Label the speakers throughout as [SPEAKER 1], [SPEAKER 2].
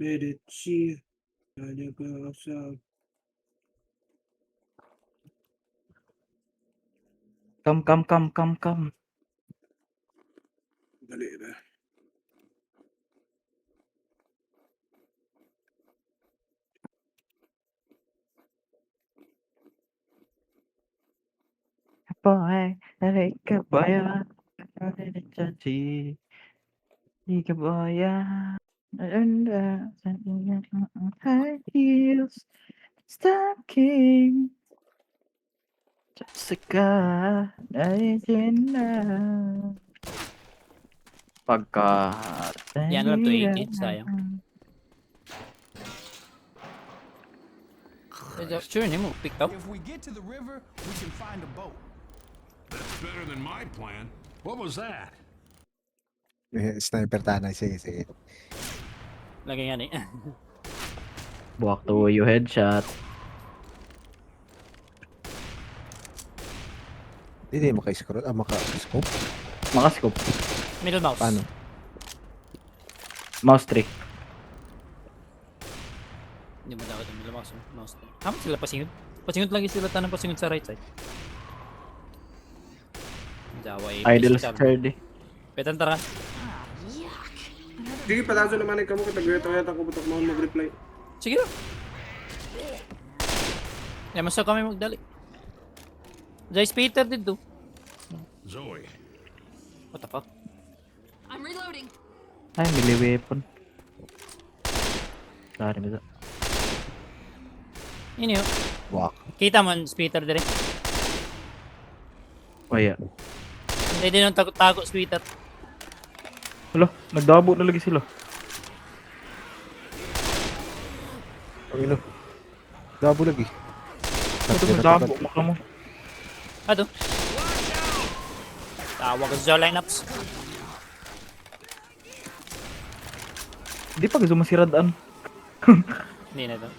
[SPEAKER 1] Medici. Kanya ka sa...
[SPEAKER 2] Come.
[SPEAKER 1] Dali na.
[SPEAKER 2] Boy, ka boya. Janji. Ika boya. Under high heels. Stocking. Jessica. Regina. Pagka...
[SPEAKER 3] Yan lang to 18, sayang. Sure, hindi mo pick up.
[SPEAKER 4] If we get to the river, we can find a boat.
[SPEAKER 5] That's better than my plan. What was that?
[SPEAKER 6] Sniper tanay. Sige.
[SPEAKER 3] Lagi yan eh.
[SPEAKER 2] Buwak to you headshot.
[SPEAKER 6] Hindi maka-scroll. Maka-scope.
[SPEAKER 2] Makascope.
[SPEAKER 3] Middle mouse.
[SPEAKER 6] Paano?
[SPEAKER 2] Mouse trick.
[SPEAKER 3] Hindi mo dapat yung middle mouse. Mouse. Tama sila pasingod. Pasingod lagi sila tanong pasingod sa right side. Jawa eh.
[SPEAKER 2] Idle sturdy.
[SPEAKER 3] Petan tara.
[SPEAKER 1] Sige, pataso naman ikaw mo. Kitaguyat-uyat ako butok mo mag-reply.
[SPEAKER 3] Sige lang. Ya, masok kami magdali. Jais Peter dito.
[SPEAKER 5] Zoe.
[SPEAKER 3] What the fuck?
[SPEAKER 7] I'm reloading.
[SPEAKER 2] Ay, melee weapon. Sorry, bisa.
[SPEAKER 3] Ini yun.
[SPEAKER 6] Wak.
[SPEAKER 3] Kita mo, Peter dire.
[SPEAKER 2] Oh, yeah.
[SPEAKER 3] Hindi din yung tago Peter.
[SPEAKER 2] Hala, nagdabo na lagi sila.
[SPEAKER 6] Ang ino. Dabo lagi.
[SPEAKER 2] Ito, nagdabo. Makla mo.
[SPEAKER 3] Ato. Tawag sa lineups.
[SPEAKER 2] Di pa gusto masiradaan.
[SPEAKER 3] Hindi na to.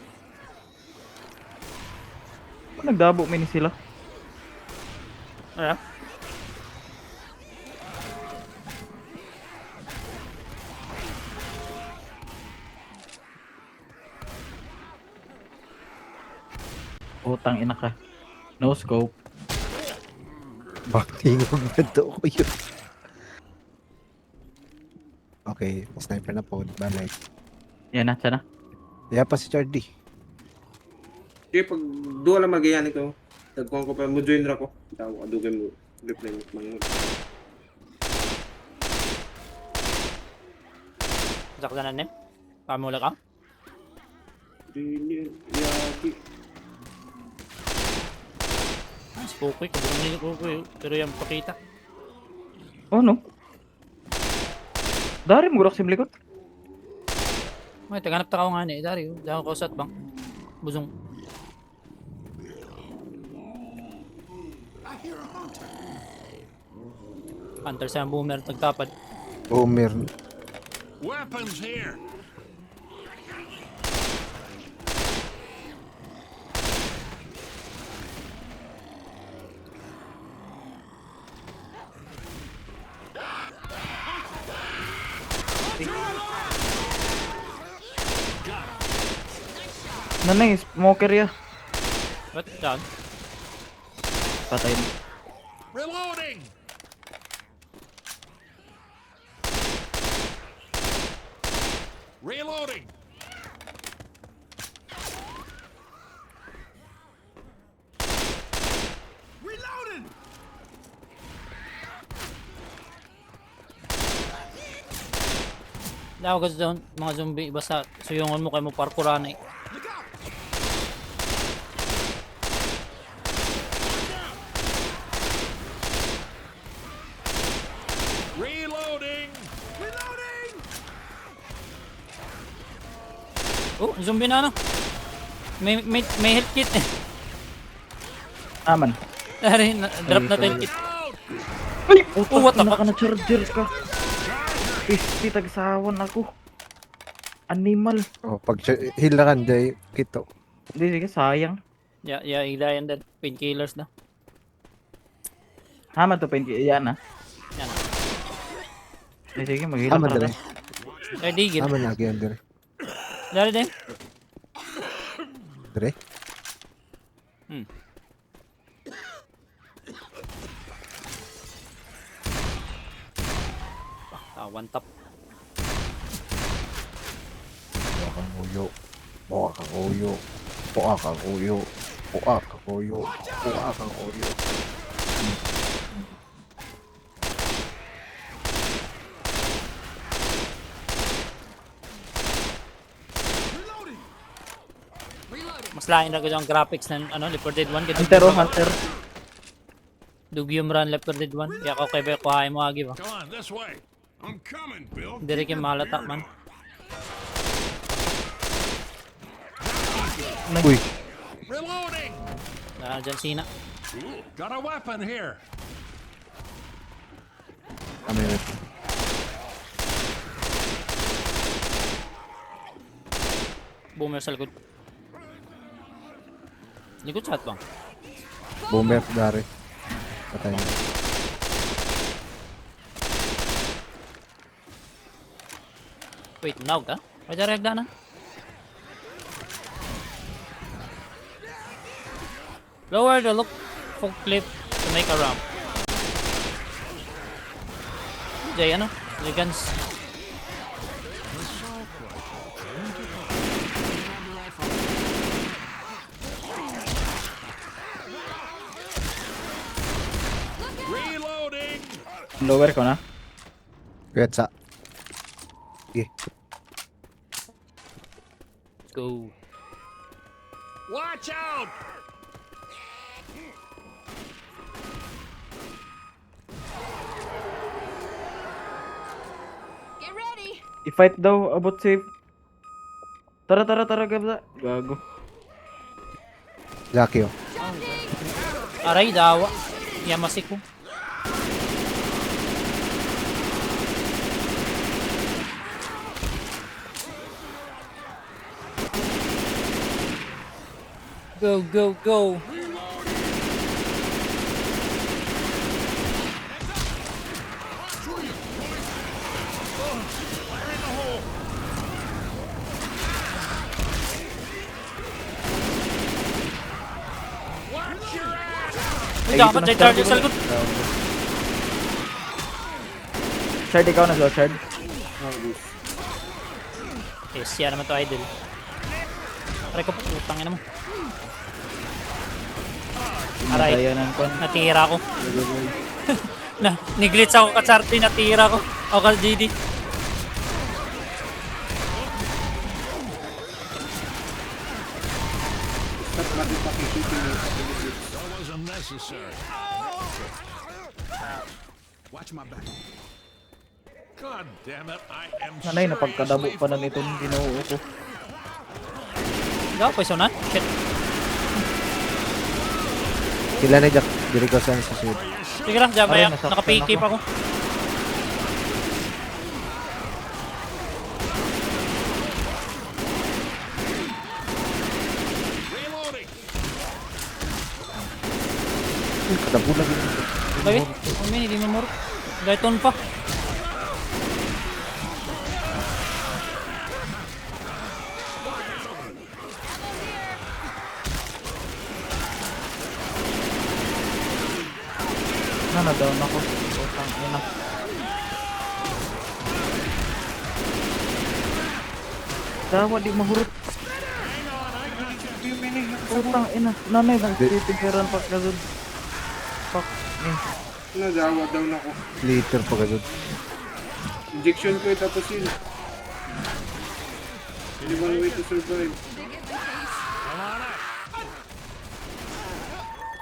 [SPEAKER 2] Nagdabo mini sila.
[SPEAKER 3] Ano?
[SPEAKER 2] Utang ina ka. No scope.
[SPEAKER 6] Baktingog na to ko yun. Okay, sniper na po. Balik.
[SPEAKER 2] Yan na, sana.
[SPEAKER 6] Kaya pa si Chardy.
[SPEAKER 1] Sige, pag duwa lang magayan ikaw. Tagkuhan ko pa mo join ra ko. Tawo adugay mo. Reply mo. Mangot.
[SPEAKER 3] Sakta na nin. Pamula ka.
[SPEAKER 1] Dili. Yagi.
[SPEAKER 3] Kukoy. Kabulong nila kukoy. Pero yung pakita.
[SPEAKER 2] Oh, no. Dari mo gurak sim likod.
[SPEAKER 3] May taganap ta ka nga ni. Dari. Diyan ko sa bang. Buzong. Hunter sa boomer. Tagtapad.
[SPEAKER 6] Boomer.
[SPEAKER 5] Weapons here.
[SPEAKER 2] Nanay, smoker ya.
[SPEAKER 3] What? Down.
[SPEAKER 2] Patay na.
[SPEAKER 5] Reloading. Reloading.
[SPEAKER 4] Reloading!
[SPEAKER 3] Daw kasi doon. Mga zombie. Basta suyungan mo kayo mo parkuran eh.
[SPEAKER 4] Look out!
[SPEAKER 5] Reloading.
[SPEAKER 4] Reloading!
[SPEAKER 3] Oh, zombie na ano. May health kit eh.
[SPEAKER 2] Aman.
[SPEAKER 3] Dari, drop na tayo kit.
[SPEAKER 2] Ay, puta,
[SPEAKER 3] Oh, what the
[SPEAKER 2] ka na charger ka. Pisti, tagsawan ako. Animal.
[SPEAKER 6] Oh, pag heal na kan, day kito.
[SPEAKER 2] Hindi, sige, sayang.
[SPEAKER 3] Ya, ilayan din. Painkillers na.
[SPEAKER 2] Hama to, pain. Yan na.
[SPEAKER 3] Yan.
[SPEAKER 2] Sige, maghilang
[SPEAKER 6] Tama
[SPEAKER 2] ka
[SPEAKER 6] na
[SPEAKER 2] na.
[SPEAKER 6] rin.
[SPEAKER 3] Eh, digil.
[SPEAKER 6] Tama na, again, dire.
[SPEAKER 3] Dari din.
[SPEAKER 6] Dire?
[SPEAKER 3] One tap.
[SPEAKER 6] Buwa kang uyo. Buwa kang uyo. Buwa kang uyo. Buwa kang uyo. Buwa kang uyo.
[SPEAKER 7] Reloading.
[SPEAKER 3] Mas lain na ko yung graphics ng Left 4 Dead 1.
[SPEAKER 2] Hunter oh, hunter.
[SPEAKER 3] Dugyom run Left 4 Dead 1. Kaya ako kaya kuhain mo agi ba?
[SPEAKER 5] Come on, this way. I'm coming, Bill.
[SPEAKER 3] Hindi rin mahalata man.
[SPEAKER 6] Uy!
[SPEAKER 5] Reloading.
[SPEAKER 3] Dyan Sina.
[SPEAKER 5] Got a weapon here.
[SPEAKER 6] Kami rin.
[SPEAKER 3] Boomer sa likod. Likod shot bang?
[SPEAKER 6] Boomer dari. Patay na.
[SPEAKER 3] Wait, naog ka? Ay, direct na. Lower the look for clip to make a ramp. Jay, Jay guns.
[SPEAKER 5] Reloading.
[SPEAKER 2] Lower ko na.
[SPEAKER 6] Kuyat sa. Sige.
[SPEAKER 3] Let's go.
[SPEAKER 5] Watch out.
[SPEAKER 7] Get ready.
[SPEAKER 2] I-fight daw about safe. Tara, gabsa. Gago.
[SPEAKER 6] Lucky oh.
[SPEAKER 3] Aray, dawa. Yamasi ko. Go, go, go. Uy, dapat Jay Charger sa likod.
[SPEAKER 2] Shard, ikaw na slow, Shard.
[SPEAKER 3] Yes, siya naman to idol. Aray ko po, utang ina mo. Aray,
[SPEAKER 2] Dayanan ko.
[SPEAKER 3] natira ko. Niglitch ako ka Charty, natira ko. O ka GD.
[SPEAKER 1] Stop natin pakishooting yung
[SPEAKER 5] That wasn't necessary.
[SPEAKER 4] Watch my back.
[SPEAKER 5] God damn it! I am
[SPEAKER 2] Nanay, napagkadabo
[SPEAKER 5] seriously
[SPEAKER 2] pa na nitong ginoo ko.
[SPEAKER 3] Gawa, pwesto na. Shit.
[SPEAKER 6] Sila na Jack. Diri ko sa susunod.
[SPEAKER 3] Sige lang, dyan
[SPEAKER 2] Aray,
[SPEAKER 3] maya.
[SPEAKER 2] nasaktan
[SPEAKER 3] Nakapikip ako.
[SPEAKER 5] reloading.
[SPEAKER 6] Kadabo lagi.
[SPEAKER 3] Lagi? Ang mini, di mamurot. Gaiton pa.
[SPEAKER 2] Na-down ako. Utang ina. Dawa, di mahurot. Utang ina. Nanay, nagtitigiran pa kagad. Fuck me.
[SPEAKER 1] nadawa down ako.
[SPEAKER 6] Later pa gano'n.
[SPEAKER 1] Injection ko tapos yun. Only one way to survive.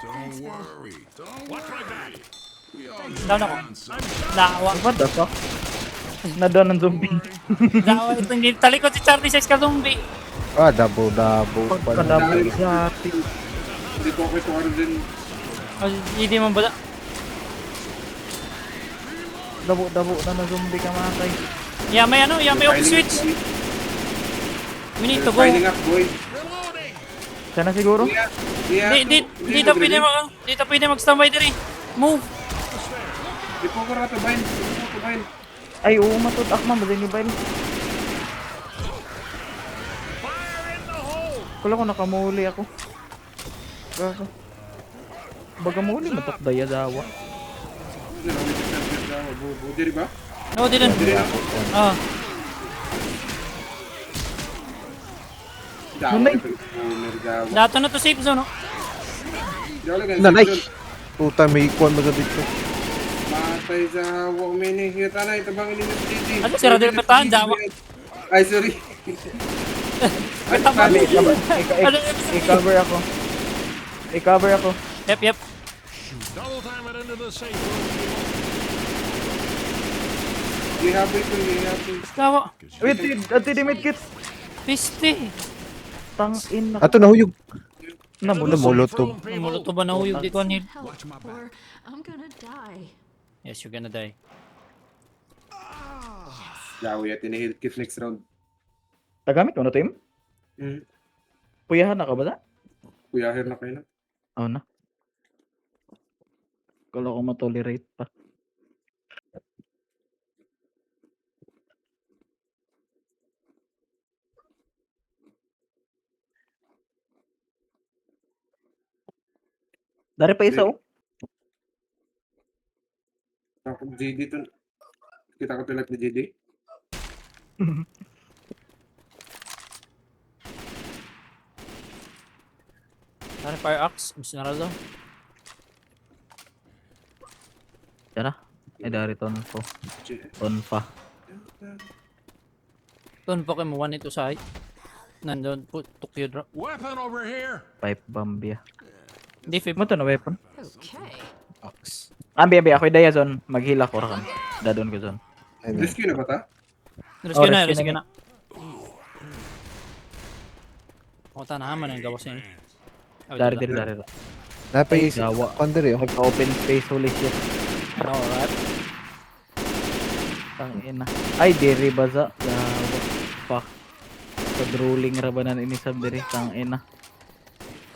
[SPEAKER 5] Don't worry. Don't watch my back. We all
[SPEAKER 3] Down ako. Dawa.
[SPEAKER 2] What the fuck? Na-down ng zombie.
[SPEAKER 3] Dawa. Ito hindi talikod si Charlie sa zombie.
[SPEAKER 6] Ah, dabo-dabo pa na.
[SPEAKER 2] Kadabo sa atin.
[SPEAKER 1] Hindi ko ako ito din.
[SPEAKER 3] Hindi man ba?
[SPEAKER 2] Dabo na na zombie ka matay.
[SPEAKER 3] Yeah, may off switch. We need to go.
[SPEAKER 1] Piling up, boy.
[SPEAKER 2] Sana siguro?
[SPEAKER 1] Yeah.
[SPEAKER 3] Dito pwede mag-standby diri. Move.
[SPEAKER 1] Di po ko rato, Bain. Di po ko, Bain.
[SPEAKER 2] Ay, oo, matod. Akma, ba din ni Bail? Kala ko nakamuli ako. Gago. Baga muli matok daya dawa.
[SPEAKER 1] Dito na, may defender daw. Bubo. Diri ba?
[SPEAKER 3] No, didn't.
[SPEAKER 1] Diri na.
[SPEAKER 3] Ah,
[SPEAKER 1] Daw.
[SPEAKER 2] Nanay.
[SPEAKER 1] Daw.
[SPEAKER 3] dato na to safe zone, no?
[SPEAKER 1] Daw lang.
[SPEAKER 6] Nanay! Puta, may ikuan mo dito.
[SPEAKER 1] Matay sa hawak mini. Hita na, itabangin ninyo si JJ.
[SPEAKER 3] Ano, si Radel Patahan, dawa.
[SPEAKER 1] Ay, sorry.
[SPEAKER 3] Tama.
[SPEAKER 2] I-cover ako. I-cover ako.
[SPEAKER 3] Yep.
[SPEAKER 5] Double time it into the safe room.
[SPEAKER 1] Gihabay ko, gihabay.
[SPEAKER 3] Dawa.
[SPEAKER 2] Wait, anti-dimit kit.
[SPEAKER 3] Piste.
[SPEAKER 2] Tangin na.
[SPEAKER 6] Ato, nahuyog.
[SPEAKER 2] Namulot.
[SPEAKER 6] Molotov.
[SPEAKER 3] Muluto ba na huyog dito, Anil?
[SPEAKER 7] Help, or I'm gonna die.
[SPEAKER 3] Yes, you're gonna die.
[SPEAKER 1] Daw, ya tinihil kit next round.
[SPEAKER 2] Tagamit mo na, Tim? Puyahan na ka ba na?
[SPEAKER 1] Kuyahir na kayo na.
[SPEAKER 2] Oo na. Kala ko matolerate pa. Dari pa isa, oh.
[SPEAKER 1] Ako, JD to. Kita ko tulad ni JD.
[SPEAKER 3] Ano, fire axe? Gusto na raw.
[SPEAKER 2] Tara. Ay, dari ton po. Ton pa.
[SPEAKER 3] Doon po kayo mo, one ito sa height. Nandun po, Tokyo drop.
[SPEAKER 5] Weapon over here.
[SPEAKER 2] Pipe bomb ya.
[SPEAKER 3] Hindi, fib.
[SPEAKER 2] Mo to na weapon.
[SPEAKER 7] Okay.
[SPEAKER 6] Ox.
[SPEAKER 2] Ambi, ako daya zon. Maghila ko rakan. Dadon ko zon.
[SPEAKER 6] Ayun.
[SPEAKER 1] Rescue na ba ta?
[SPEAKER 3] Rescue na,
[SPEAKER 2] rescue
[SPEAKER 3] rescue
[SPEAKER 2] na.
[SPEAKER 3] na. O, tanahaman ang gawas niya.
[SPEAKER 2] Dari, dari.
[SPEAKER 6] Napay
[SPEAKER 2] Ay, gawa.
[SPEAKER 6] Pandere, oh.
[SPEAKER 2] Nagka-open space, holy shit.
[SPEAKER 3] Alright.
[SPEAKER 2] Tangina. Ay, diri baza. Gawa. Fuck. Pag-rolling rabanan inisab diri. Tangina.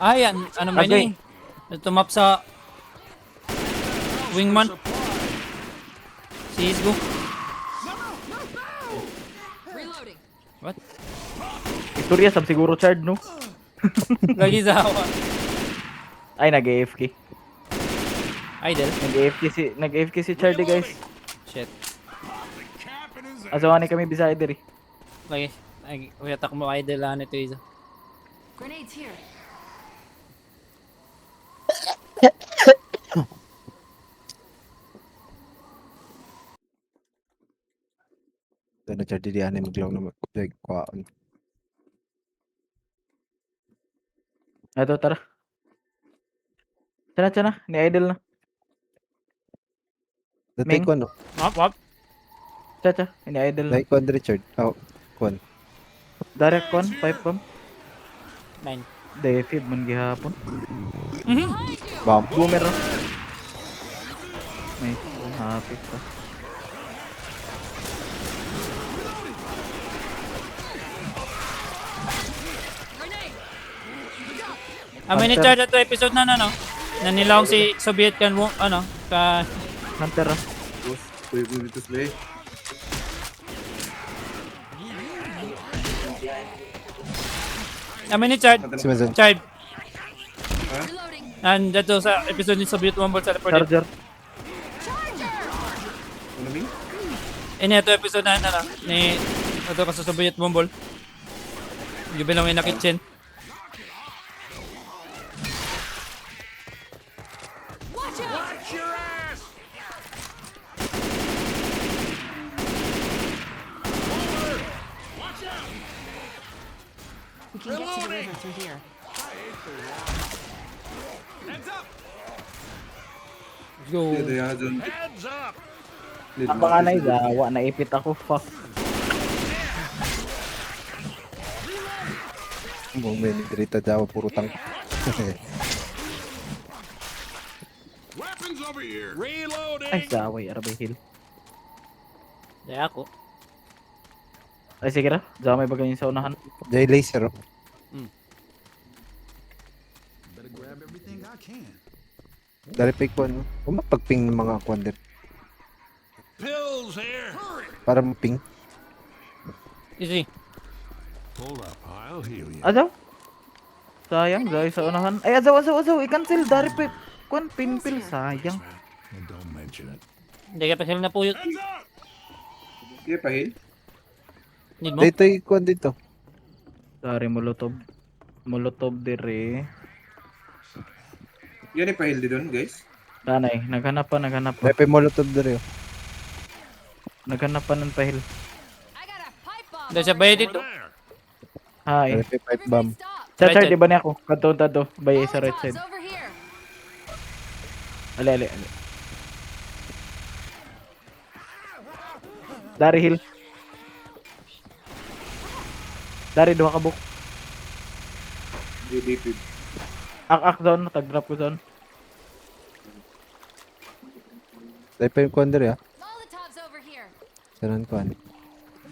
[SPEAKER 3] Ay, ano ba
[SPEAKER 2] Okay.
[SPEAKER 3] ini? Tumap sa wingman. Sige, go.
[SPEAKER 7] Reloading.
[SPEAKER 3] What?
[SPEAKER 2] Istorya sab siguro Chard, no?
[SPEAKER 3] Lagi sa hawa.
[SPEAKER 2] Ay, nag-AFK.
[SPEAKER 3] Idol.
[SPEAKER 2] Nag-AFK si Chard, eh, guys.
[SPEAKER 3] Shit.
[SPEAKER 2] Asawani kami bisaya diri.
[SPEAKER 3] Lagi. Ay, uyatak mo idol lang ito isa.
[SPEAKER 7] Grenades here.
[SPEAKER 6] Ito na Chardy di anay maglaw na kwaon.
[SPEAKER 2] Ato, tara. Tara. Ni idol na.
[SPEAKER 6] Datay
[SPEAKER 2] Ming.
[SPEAKER 6] ko ano?
[SPEAKER 3] Wap.
[SPEAKER 2] Cha. Ni idol na.
[SPEAKER 6] Nay ko Richard. Oh, kuan.
[SPEAKER 2] Direct con, pipe bomb.
[SPEAKER 3] 9.
[SPEAKER 2] Defib man gihapon.
[SPEAKER 6] Bam.
[SPEAKER 2] Boomer. No? May hapit pa.
[SPEAKER 3] Amin ni Chad ito episode na no? Na nilawang si Soviet kan ka
[SPEAKER 2] Hunter.
[SPEAKER 1] Boss, pwede mo dito sila eh.
[SPEAKER 3] Amin ni Chad.
[SPEAKER 6] Si Mazan.
[SPEAKER 3] Chad.
[SPEAKER 7] Reloading.
[SPEAKER 3] And dito sa episode ni Soviet Mumble sa report.
[SPEAKER 2] Charger.
[SPEAKER 1] Ano Ming?
[SPEAKER 3] Ini ito episode na ni ito ka sa Soviet Mumble. Gabi lang may na kitchen.
[SPEAKER 7] Watch out!
[SPEAKER 5] Watch your ass.
[SPEAKER 7] We can get to the river through here.
[SPEAKER 4] Heads up!
[SPEAKER 3] Let's go.
[SPEAKER 1] Dito yan dyan.
[SPEAKER 5] Heads up.
[SPEAKER 2] Ang panganay gawa naipit ako. Fuck.
[SPEAKER 6] Moment dirita daw puro tang.
[SPEAKER 5] Weapons over here.
[SPEAKER 2] Ay,
[SPEAKER 5] Reloading.
[SPEAKER 2] saway. Arabay hill.
[SPEAKER 3] Daya ako.
[SPEAKER 2] Ay, sige ra. Diyan may bagay sa unahan.
[SPEAKER 6] Jay laser. Oh.
[SPEAKER 4] Better grab everything I can.
[SPEAKER 6] Dari pay kuan. Umapagping ng mga kuan dir
[SPEAKER 5] Pills here.
[SPEAKER 6] para maping.
[SPEAKER 3] Easy.
[SPEAKER 5] Hold up. I'll heal you.
[SPEAKER 2] Adaw? Sayang, dahil sa unahan. Ay, azaw. I-cancel. Dari pa. Kwan, pinpil. Sayang.
[SPEAKER 5] And don't mention it.
[SPEAKER 3] Hindi ka pa sila napuyot.
[SPEAKER 1] Sige, pahil.
[SPEAKER 3] Need mo?
[SPEAKER 6] Dito ikuan dito.
[SPEAKER 2] Dari, molotov. Molotov dire.
[SPEAKER 1] Yan yung pahil di doon, guys.
[SPEAKER 2] Tanay, naghanap pa.
[SPEAKER 6] Pepe molotov dere.
[SPEAKER 2] Naghanap pa ng pahil.
[SPEAKER 7] I got a pipe bomb.
[SPEAKER 3] Dahil sa bayad dito.
[SPEAKER 5] There.
[SPEAKER 2] Hi.
[SPEAKER 6] Pepe pipe bomb.
[SPEAKER 7] Stop.
[SPEAKER 2] Sa
[SPEAKER 3] Right
[SPEAKER 2] side,
[SPEAKER 3] side.
[SPEAKER 2] di ba niya ako? Kanto. Bayay sa right
[SPEAKER 7] Molotovs
[SPEAKER 2] side.
[SPEAKER 7] over here.
[SPEAKER 2] Ali. Dari hill. Dari, duha ka buk.
[SPEAKER 1] DDP.
[SPEAKER 2] Ak zone, tag-drop ko zone.
[SPEAKER 6] Pepe kuan dere.
[SPEAKER 7] Molotovs over here.
[SPEAKER 6] Sanan kuan.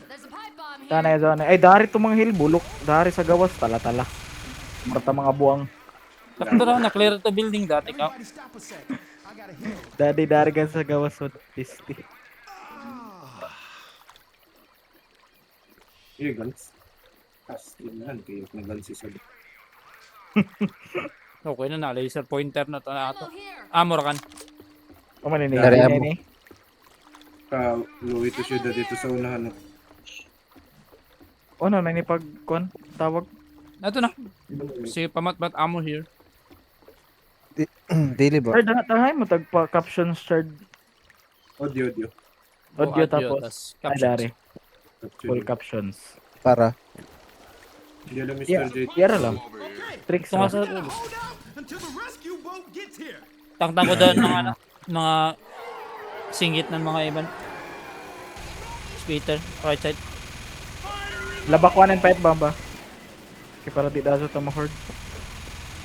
[SPEAKER 7] There's a pipe bomb here.
[SPEAKER 2] Tanay zone. Ay, dari to mga hill, bulok. Dari sa gawas, tala. Marta mga buwang.
[SPEAKER 3] Bakit na na-clear to building dati ka?
[SPEAKER 4] Everybody stop a sec. I gotta heal.
[SPEAKER 2] Dari gan sa gawas, so pisti.
[SPEAKER 1] Here, guns. Yan, kayo na guns isa.
[SPEAKER 3] Okay na, laser pointer na to na ato.
[SPEAKER 7] Ammo here.
[SPEAKER 3] Amor kan.
[SPEAKER 2] Kumanin
[SPEAKER 6] Dari
[SPEAKER 2] ni.
[SPEAKER 6] amo.
[SPEAKER 1] Luwi to siya dito sa unahan. No?
[SPEAKER 2] Ano na ni pag kwan tawag?
[SPEAKER 3] Ito na. Si pamat-mat ammo here.
[SPEAKER 6] Dili ba?
[SPEAKER 2] Or tahay mo tag pa caption shard
[SPEAKER 1] Audio.
[SPEAKER 2] audio
[SPEAKER 3] Oh,
[SPEAKER 2] tapos
[SPEAKER 3] tas
[SPEAKER 2] ay
[SPEAKER 3] captions.
[SPEAKER 2] dari full captions.
[SPEAKER 6] Para.
[SPEAKER 1] Hindi alam
[SPEAKER 2] Yeah,
[SPEAKER 1] Mr. J.
[SPEAKER 2] yara lang. Tricks
[SPEAKER 3] Ito nga
[SPEAKER 2] lang.
[SPEAKER 3] sa
[SPEAKER 4] Hold up until the rescue boat gets here.
[SPEAKER 3] tangtang ko doon ng ano, mga singgit ng mga iban. Speeder, right side.
[SPEAKER 2] Labak one and pipe bomb ba? Kaya para di daso ta ma-horde.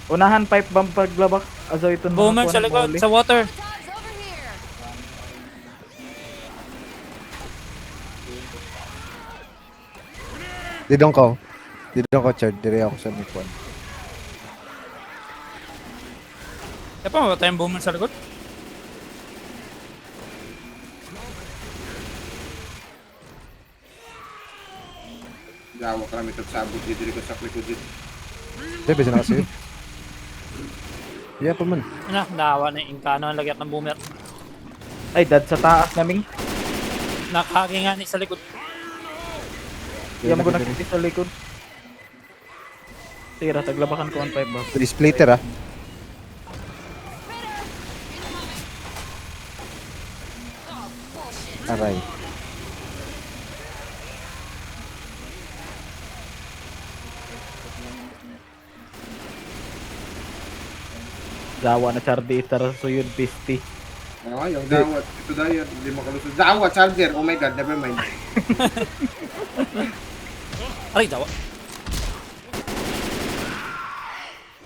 [SPEAKER 2] Unahan pipe bomb paglabak. Azo ito
[SPEAKER 3] Boomer sa likod, sa water.
[SPEAKER 7] Molotovs over here.
[SPEAKER 6] Didong ko chard dire ako sa kuan.
[SPEAKER 3] Kaya pa mabatay yung boomer sa likod.
[SPEAKER 1] Gawa ka namin ito sabot dito ko sa likod dito.
[SPEAKER 6] Pepe sana kasi. Yeah, pa man.
[SPEAKER 3] Ano, naawa na yung Incano ang lagyat ng boomer.
[SPEAKER 2] Ay dad sa taas naming.
[SPEAKER 3] Nakahagi nga ni sa likod.
[SPEAKER 2] Kaya mo ko nakikita sa likod. Tira taglabakan ko ang pipe bomb.
[SPEAKER 6] Splitter ah. Aray.
[SPEAKER 2] Dawa na chardi itar suyod pisti.
[SPEAKER 1] Yung dawat. Ito dahil, hindi makalusot. Dawat, charger. Oh my god, never mind.
[SPEAKER 3] Aray, dawa.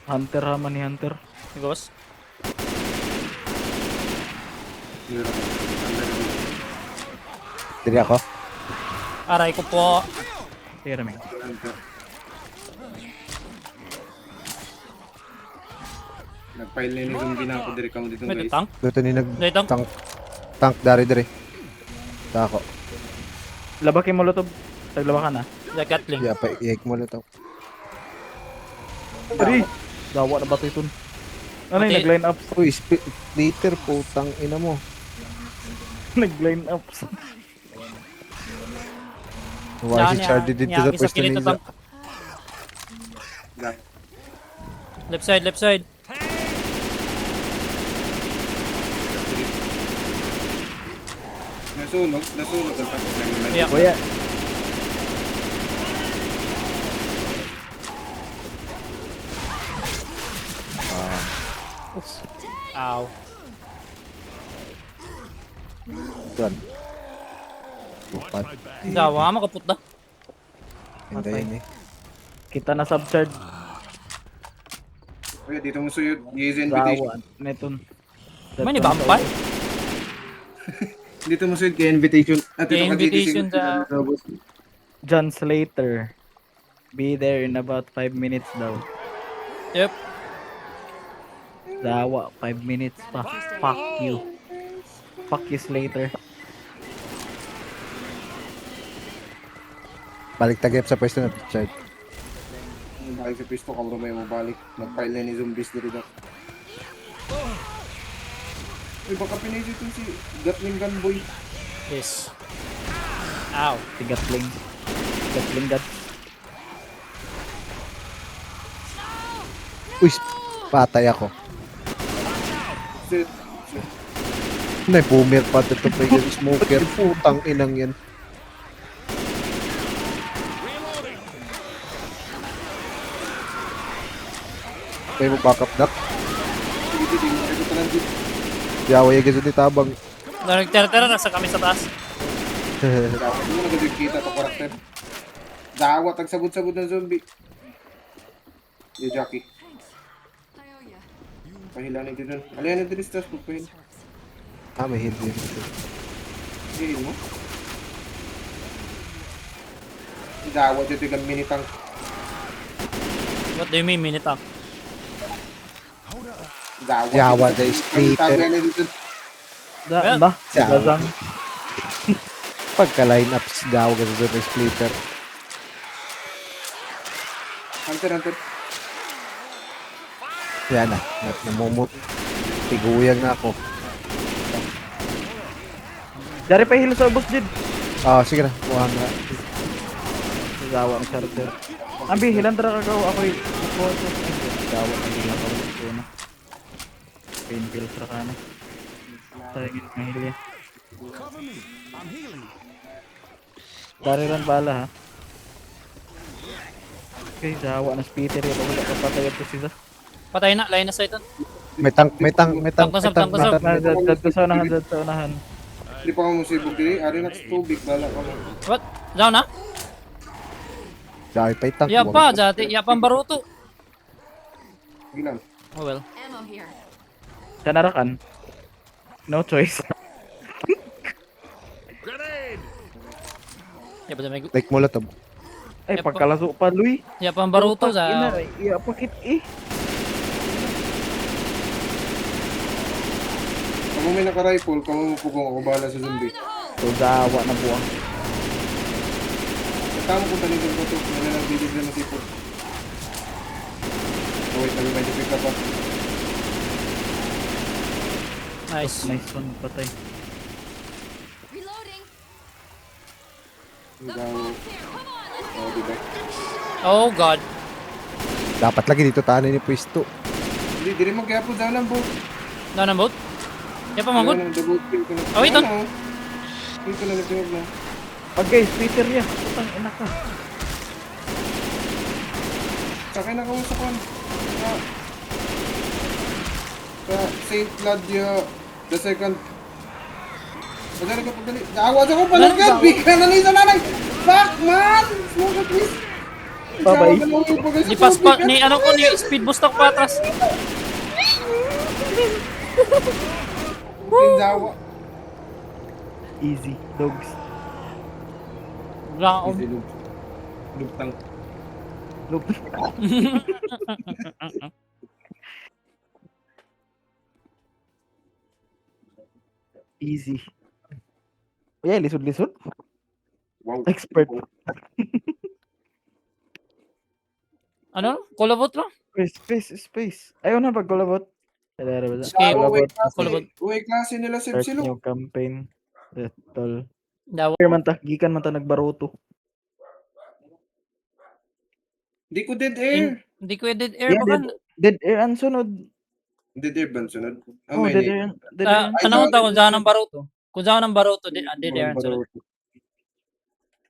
[SPEAKER 2] Hunter haman ni Hunter.
[SPEAKER 3] Gos.
[SPEAKER 1] Hindi ako.
[SPEAKER 6] Dire ako.
[SPEAKER 3] Aray ko po.
[SPEAKER 2] Tira mi.
[SPEAKER 1] Nagpile na yung ginako dire ka mo dito
[SPEAKER 3] May
[SPEAKER 1] guys.
[SPEAKER 3] tank.
[SPEAKER 6] Dito ni nag
[SPEAKER 3] May tank.
[SPEAKER 6] tank dari dire. Tako.
[SPEAKER 2] Labakin mo lutob. Taglabakan na.
[SPEAKER 3] The Gatling.
[SPEAKER 6] Yeah, pa iik mo lito.
[SPEAKER 2] Ari. Dawa na bato ito. Ano yung
[SPEAKER 3] Pati-
[SPEAKER 2] nag-line up?
[SPEAKER 6] Uy, splitter putang ina mo.
[SPEAKER 2] Nag-line up.
[SPEAKER 6] Why si Chardy dito sa pwesto
[SPEAKER 3] kilito
[SPEAKER 6] nila?
[SPEAKER 3] tank. Left side.
[SPEAKER 1] Nasunog ang tapos lang.
[SPEAKER 3] Yeah.
[SPEAKER 2] Kuya.
[SPEAKER 3] Ow.
[SPEAKER 6] Doon. Bukat.
[SPEAKER 3] Dawa, makaputa.
[SPEAKER 6] Hintayin eh.
[SPEAKER 2] Kita na subcharge.
[SPEAKER 1] Kuya, dito mo suyod. Yeezy invitation.
[SPEAKER 2] Dawa. Neton.
[SPEAKER 3] May ni Vampire?
[SPEAKER 1] Dito mo suyod kay invitation. At
[SPEAKER 3] Kay
[SPEAKER 1] ito ka
[SPEAKER 3] invitation
[SPEAKER 1] gigising.
[SPEAKER 3] sa-
[SPEAKER 2] John Slater. Be there in about 5 minutes daw.
[SPEAKER 3] Yep.
[SPEAKER 2] Dawa, 5 minutes pa. Fuck you. Fuck you, Slater.
[SPEAKER 6] Balik tagip sa pwesto na Chard.
[SPEAKER 1] Balik sa pisto, kamro may mabalik. Nag-file na ni zombies na rin ako. Uy, baka pinay dito si Gatling Gunboy.
[SPEAKER 3] Yes. Ow.
[SPEAKER 2] Si Gatling. Gatling God.
[SPEAKER 6] Uy, patay ako.
[SPEAKER 1] Shit.
[SPEAKER 6] Nay, boomer pa dito pa yung smoker. Putang inang yan. May mo backup duck.
[SPEAKER 1] Sige, sige, ito talang dito.
[SPEAKER 6] Yawa yung gaso ni tabang.
[SPEAKER 3] Nagtera-tera, nasa kami sa taas.
[SPEAKER 1] Dapat mo nagagigkita to karakter. Dawat ang sabot-sabot ng zombie. Yo, Jackie.
[SPEAKER 7] I owe ya.
[SPEAKER 1] Pahilanin din dun. Alihan na din stars, pagpahil.
[SPEAKER 6] May heal din.
[SPEAKER 1] Hihin mo. Dawat dito yung minitang.
[SPEAKER 3] What do you mean, minute up?
[SPEAKER 1] Dawat.
[SPEAKER 6] Yawa,
[SPEAKER 1] dito.
[SPEAKER 6] the splitter.
[SPEAKER 1] Tabi na dito.
[SPEAKER 3] Well,
[SPEAKER 2] Ba?
[SPEAKER 6] Siya.
[SPEAKER 2] Gazang.
[SPEAKER 6] Pagka-line up si Dawa gaso doon ng splitter.
[SPEAKER 1] Hunter, hunter.
[SPEAKER 6] Yan na. Namumut. Tiguyang na ako.
[SPEAKER 2] Dari pa heal sa ubos, Jid.
[SPEAKER 6] Sige na. Kuha na.
[SPEAKER 2] Sawa ang charger. Ambi, hilan tara kagaw. Ako'y photo. Sawa ang hilan ako. Ito na. Pain pills ra ka na. Sayangin ang hilya.
[SPEAKER 4] Cover me. I'm healing.
[SPEAKER 2] Dari ran pala ha. Okay, sawa na speeder yun. Wala ka patay ito siya.
[SPEAKER 3] Patay na, lain na sa ito.
[SPEAKER 6] May tank.
[SPEAKER 3] Tank kusap, tank kusap.
[SPEAKER 2] Dad ko sa unahan, dad sa unahan.
[SPEAKER 1] Hindi pa ka mo sibog dili. Ari na sa tubig. Bala ka mo.
[SPEAKER 3] What? Down na?
[SPEAKER 6] Dahil pa yung tank.
[SPEAKER 3] Ya pa, dati. Ya pa ang baruto.
[SPEAKER 1] Gilan.
[SPEAKER 3] Oh well.
[SPEAKER 7] Ammo here.
[SPEAKER 2] Sa narakan. No choice.
[SPEAKER 3] Ya pa may...
[SPEAKER 6] Like molotov.
[SPEAKER 2] Ay,
[SPEAKER 3] Yep.
[SPEAKER 2] pagkalaso pa, Luy.
[SPEAKER 3] Ya pa ang baruto sa...
[SPEAKER 2] Iya, pakit eh.
[SPEAKER 1] Kamo may naka-rifle. Kamo mo pugong ako. Bala sa zombie.
[SPEAKER 2] So, dawa na buwang.
[SPEAKER 1] Tama ko tanin ko to. Nalang bilig na tipo. Oh, wait, may defect pa.
[SPEAKER 3] Nice.
[SPEAKER 2] Nice one, patay.
[SPEAKER 7] Reloading. The
[SPEAKER 1] Daw.
[SPEAKER 7] bolt's here. Come on, let's
[SPEAKER 1] Oh, diba?
[SPEAKER 3] Oh god.
[SPEAKER 6] Dapat lagi dito tanin ni pwesto.
[SPEAKER 1] Hindi, di rin mag-yapod daw lang, boat.
[SPEAKER 3] Down ang boat? Ya pa magod?
[SPEAKER 1] The boat kill ko na.
[SPEAKER 3] Oh, wait,
[SPEAKER 1] Ano? Kill ko na nagtunog na.
[SPEAKER 2] Okay, speeder niya. Putang ina ka.
[SPEAKER 1] Sakay na kamo sa kan. Sa Saint Claudia the second. Madali ka pagdali. Awas ako palagyan. Bigyan na nisa nanay. Fuck man! Smoke at least.
[SPEAKER 2] Bye-bye.
[SPEAKER 3] Ni paspa, ni ano ko, ni speed boost ako pa atras.
[SPEAKER 1] Pinjawa.
[SPEAKER 2] Easy, dogs.
[SPEAKER 3] Ground.
[SPEAKER 1] Easy loop. Luptang.
[SPEAKER 2] Look. Easy. Yeah, lisod-lisod.
[SPEAKER 1] Wow.
[SPEAKER 2] Expert.
[SPEAKER 3] Ano? Kulabot lang?
[SPEAKER 2] Space. Ayaw na pag kulabot.
[SPEAKER 3] Escape.
[SPEAKER 1] Uy,
[SPEAKER 3] Kulabot.
[SPEAKER 1] klase nila
[SPEAKER 2] Start
[SPEAKER 1] sila.
[SPEAKER 2] new campaign. Settle.
[SPEAKER 3] Dawa.
[SPEAKER 2] Here man ta, gikan man ta nagbaruto.
[SPEAKER 1] Di ko dead air.
[SPEAKER 3] Hindi ko dead air
[SPEAKER 2] Yeah,
[SPEAKER 3] pa kan.
[SPEAKER 2] Dead air ang sunod.
[SPEAKER 1] Dead air ba ang sunod?
[SPEAKER 2] Oh,
[SPEAKER 1] may
[SPEAKER 2] dead
[SPEAKER 1] name.
[SPEAKER 2] air. Dead air. ang
[SPEAKER 3] Ano
[SPEAKER 2] sunod.
[SPEAKER 3] ta kung saan ang baruto? Kung saan ang baruto, dead air. So,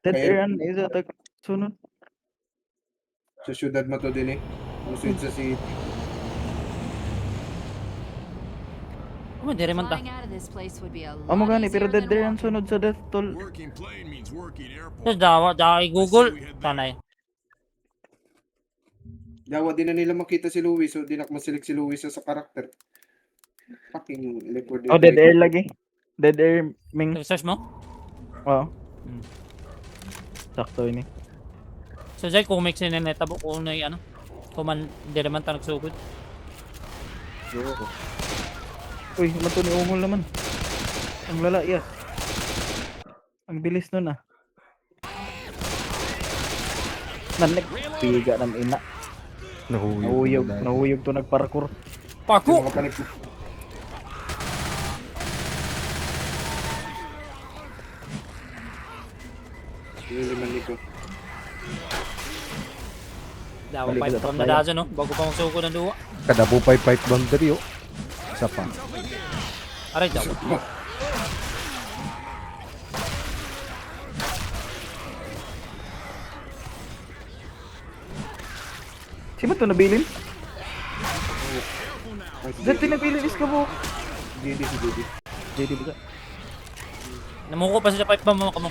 [SPEAKER 2] Dead
[SPEAKER 1] Air.
[SPEAKER 2] air ang isa tag sunod.
[SPEAKER 1] Sa syudad mo to din eh. Musuin sa city.
[SPEAKER 3] oh, dire man ta.
[SPEAKER 7] Flying out of this place would be a lot
[SPEAKER 2] Amo gani pero
[SPEAKER 7] easier
[SPEAKER 2] dead
[SPEAKER 7] than
[SPEAKER 2] air ang
[SPEAKER 7] walking.
[SPEAKER 2] sunod sa death toll.
[SPEAKER 5] Working plane means working airport.
[SPEAKER 3] Tapos dawa i-google. Tanay.
[SPEAKER 1] Dawa din na nila makita si Louis, so di na maselect si Louis sa karakter. Fucking leopard.
[SPEAKER 2] Oh, dead air lagi. Dead air ming.
[SPEAKER 3] Search mo?
[SPEAKER 2] Oh. Sakto ini.
[SPEAKER 3] So, Jai, kung may sinenetabo ko na ano, kung man, dire man ta nagsugod.
[SPEAKER 2] Uy, naman to ni Ungol naman. Ang lala, yeah. Ang bilis nun ah. Nanik. Piga ng ina.
[SPEAKER 6] Nahuyog.
[SPEAKER 2] Nahuyog to nagparkour.
[SPEAKER 3] Parkour!
[SPEAKER 1] Mga panik. Yung liman nito.
[SPEAKER 3] Dawa
[SPEAKER 2] Balik
[SPEAKER 3] pipe
[SPEAKER 2] ka
[SPEAKER 3] from
[SPEAKER 2] tayo.
[SPEAKER 3] na dazo no, bago pa magsuko ng duwa.
[SPEAKER 6] Kadabo pipe boundary oh. Isa pa.
[SPEAKER 3] Aray daw.
[SPEAKER 2] Sino to nabilin?
[SPEAKER 1] Ay,
[SPEAKER 2] Dati nabilin is kabuk.
[SPEAKER 1] Didi si Didi.
[SPEAKER 2] JD ba?
[SPEAKER 3] Namuko pa sa pipe bomb mo kamo.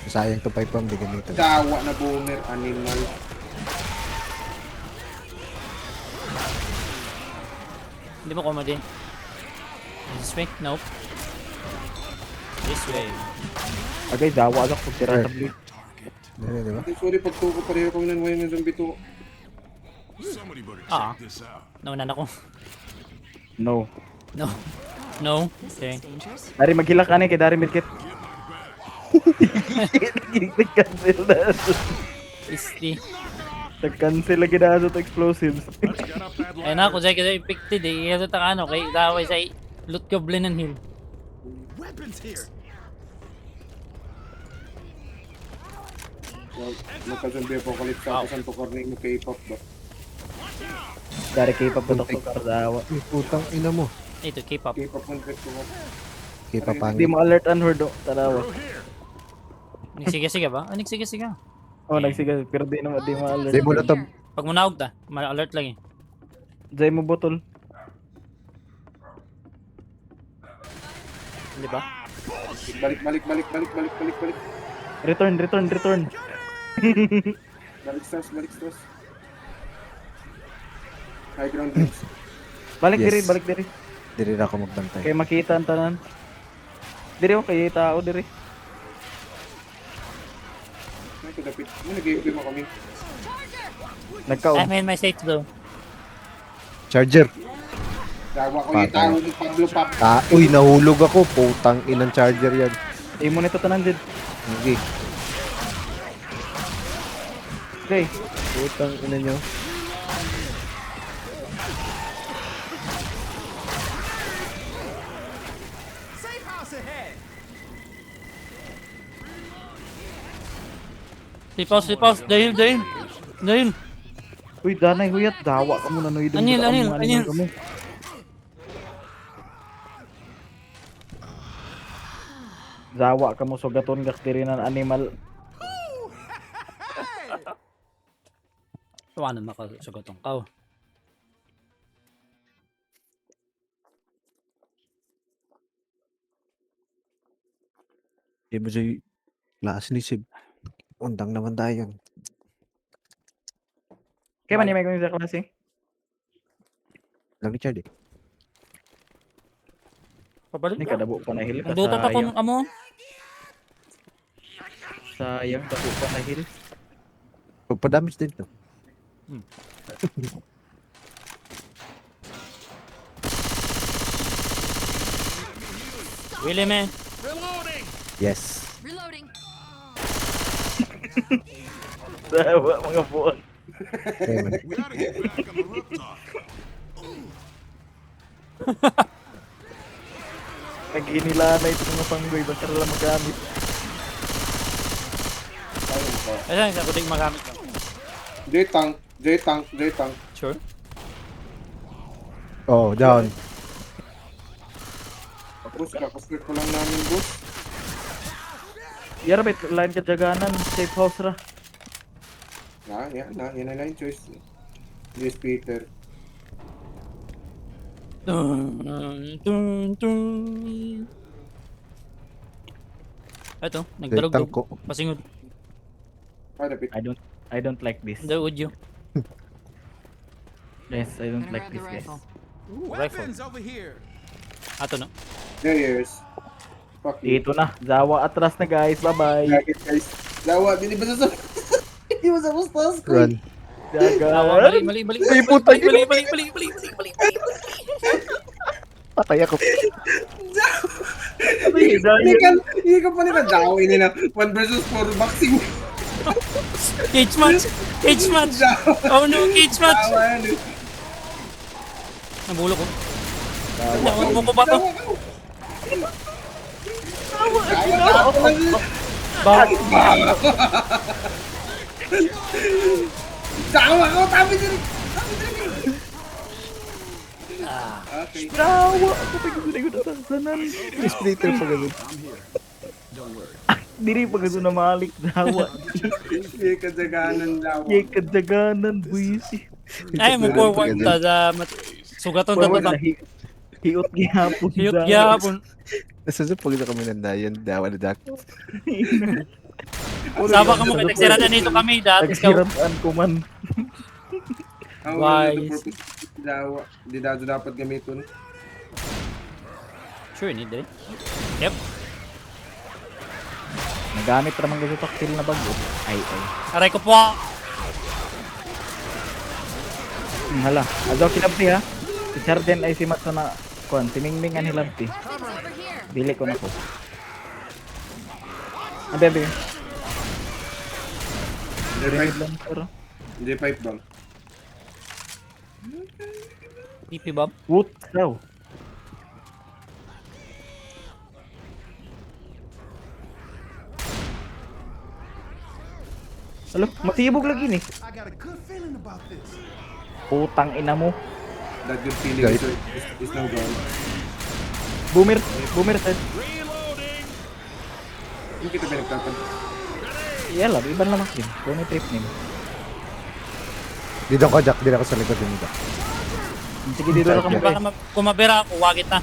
[SPEAKER 6] Sayang to pipe bomb di ganito.
[SPEAKER 1] Dawa na boomer, animal.
[SPEAKER 3] Hindi mo comedy. This way? Nope. This way.
[SPEAKER 2] Agay, dawa agak pag tira sa blade.
[SPEAKER 6] Di ba?
[SPEAKER 1] Ay, sorry, pagtuko pareho kong nanway ng zombie to.
[SPEAKER 5] Somebody better
[SPEAKER 3] Ah.
[SPEAKER 5] check this out.
[SPEAKER 3] Naunan ako.
[SPEAKER 2] No.
[SPEAKER 3] No. No. Okay.
[SPEAKER 2] Dari maghila ka na kay Dari Midkit. Nag-cancel na.
[SPEAKER 3] Isti.
[SPEAKER 2] Nag-cancel lagi na sa explosives.
[SPEAKER 5] Let's get up that
[SPEAKER 3] Ayun na, kung sa'yo kasi infected eh. Kaya sa ano, kay daway sa loot goblin and hill.
[SPEAKER 4] Weapons here.
[SPEAKER 1] Magka-zombie apocalypse ako sa tukarning mo K-pop ba?
[SPEAKER 2] Dari K-pop na to dawa.
[SPEAKER 6] Uy, putang ina mo.
[SPEAKER 3] Ito, K-pop.
[SPEAKER 1] K-pop 100 ko.
[SPEAKER 6] Kipa
[SPEAKER 2] Hindi
[SPEAKER 6] pangit.
[SPEAKER 2] mo alert unheard do. Tarawa.
[SPEAKER 3] Nagsiga-siga ba? Ah, nagsiga-siga.
[SPEAKER 2] Oh, nagsiga pero di mo alert.
[SPEAKER 6] Di mo na to.
[SPEAKER 3] Pag munawag ta, ma-alert lang eh.
[SPEAKER 2] Jay mo botol.
[SPEAKER 3] Di ba?
[SPEAKER 1] Balik.
[SPEAKER 2] Return.
[SPEAKER 1] Balik stars. High ground bridge.
[SPEAKER 2] Balik
[SPEAKER 6] Yes.
[SPEAKER 2] diri.
[SPEAKER 6] Di rin ako magbantay.
[SPEAKER 2] Kaya makita ang tanan. Diri ko kay tao diri.
[SPEAKER 1] Ay, kadapit. Ano, nag-i-game mo kami.
[SPEAKER 2] Nagkaon.
[SPEAKER 3] I'm in my safe zone.
[SPEAKER 6] Charger.
[SPEAKER 1] Dawa ko yung tao ni Pablo Pap.
[SPEAKER 6] Uy, nahulog ako. Putang inang charger yan.
[SPEAKER 2] Imo nito tanan did.
[SPEAKER 6] Okay.
[SPEAKER 2] Okay.
[SPEAKER 6] Putang ina nyo.
[SPEAKER 4] Safe house ahead.
[SPEAKER 3] Sipaw. Dahil.
[SPEAKER 2] Uy, danay huyat dawa ka muna noy.
[SPEAKER 3] Anil.
[SPEAKER 2] Dawa ka mo sugaton gak diri nan animal.
[SPEAKER 3] Tuwanan makasugotong kaw.
[SPEAKER 6] Di ba siya lakas ni Sib? Undang naman tayo.
[SPEAKER 2] Kaya man may kong sa klase.
[SPEAKER 6] Lang ni Chad eh.
[SPEAKER 3] Pabalik
[SPEAKER 2] Hindi
[SPEAKER 3] ka.
[SPEAKER 2] ka dabo pa na hill ka.
[SPEAKER 3] Ang dutot ako ng amo.
[SPEAKER 2] Sayang dabo pa na hill.
[SPEAKER 6] Pagpadamage din to.
[SPEAKER 3] Willie man.
[SPEAKER 6] Yes.
[SPEAKER 7] Reloading.
[SPEAKER 2] Dawa mga buwan.
[SPEAKER 6] Okay, man.
[SPEAKER 5] We gotta get back on the rooftop.
[SPEAKER 2] Naghinila na ito mga panggoy. Basta lang magamit.
[SPEAKER 3] Ayan, ako din magamit lang.
[SPEAKER 1] J-tank.
[SPEAKER 3] Sure.
[SPEAKER 6] Oh, down.
[SPEAKER 1] Boss, kakaslit ko lang namin, boss.
[SPEAKER 2] Yara bet line ka jaganan. Safe house ra.
[SPEAKER 1] Yan na yung choice. Yes, Peter.
[SPEAKER 3] Dun. Ito,
[SPEAKER 6] Tank
[SPEAKER 3] nagdarog-dog.
[SPEAKER 6] ko.
[SPEAKER 3] Pasingod.
[SPEAKER 1] Dapit.
[SPEAKER 2] I don't like this.
[SPEAKER 3] The would you?
[SPEAKER 2] Yes, I don't
[SPEAKER 7] Gonna
[SPEAKER 2] like
[SPEAKER 7] grab the
[SPEAKER 2] this guys.
[SPEAKER 7] rifle.
[SPEAKER 4] Weapons over here.
[SPEAKER 3] Ato no.
[SPEAKER 1] There's. Fuck you.
[SPEAKER 2] Ito na. Zawa atras na guys. Bye-bye.
[SPEAKER 1] Gagit, guys. Dawa, di ba sa Di ba sa mustas ko?
[SPEAKER 6] Run.
[SPEAKER 2] Jaga.
[SPEAKER 3] Mali.
[SPEAKER 6] Ay, putang ina.
[SPEAKER 3] Mali.
[SPEAKER 6] Patay ako.
[SPEAKER 1] Hindi ka pa nila dawa ini na 1 versus 4 boxing.
[SPEAKER 3] Cage match! Cage match! Oh no, cage match!
[SPEAKER 1] Jawa yan eh.
[SPEAKER 3] Nabulo ko. Nabulo ko ba to?
[SPEAKER 1] Jawa lang yun.
[SPEAKER 2] Bakit?
[SPEAKER 1] Jawa ko, tabi din. Okay.
[SPEAKER 2] Jawa! Ako tayo ko na sasanan.
[SPEAKER 6] Splitter pa ganun.
[SPEAKER 2] Diri pa kasi na malik. Jawa.
[SPEAKER 1] Hindi ka jaganan Jawa.
[SPEAKER 2] Yay kadjaganan, buisi.
[SPEAKER 3] Ay, mo forward ta sa sugaton ta ta.
[SPEAKER 2] Hiot gihapon.
[SPEAKER 3] Hiyot gyapon.
[SPEAKER 6] Nasasapag na kami ng dayan. Dawa na dak.
[SPEAKER 3] Saba ka mo kay nagsiratan nito kami dati ikaw.
[SPEAKER 2] Nagsiratan ko man.
[SPEAKER 1] Ang
[SPEAKER 3] Wise.
[SPEAKER 1] purpose Jawa. Hindi dapat gamitin.
[SPEAKER 3] Sure need eh. Yep.
[SPEAKER 2] Nagamit naman kasi taktil na bago. Ay.
[SPEAKER 3] Aray ko po.
[SPEAKER 2] Hala. Adaw kinabti ha. Si Charden ay si Matso na kuan. Si Mingming ang hilabti.
[SPEAKER 7] Over here.
[SPEAKER 2] Dili ko na ko. Abi.
[SPEAKER 1] Hindi pipe.
[SPEAKER 2] Lang pero.
[SPEAKER 1] Hindi pipe bang.
[SPEAKER 3] TP Bob.
[SPEAKER 2] Woot daw. Alam, matibog lagi ni.
[SPEAKER 4] I got a good feeling about this.
[SPEAKER 2] Putang ina mo.
[SPEAKER 1] That good feeling
[SPEAKER 6] Guys.
[SPEAKER 1] is now gone.
[SPEAKER 2] Boomer side.
[SPEAKER 1] Yung kita pinagtapan.
[SPEAKER 2] Iya lah, iban lang din. Kung may trip nimo.
[SPEAKER 6] Dito ka, Jack. Dito ka sa likod din, Jack.
[SPEAKER 2] Sige dito lang kamo.
[SPEAKER 3] Baka kung mabira ako, wagit na.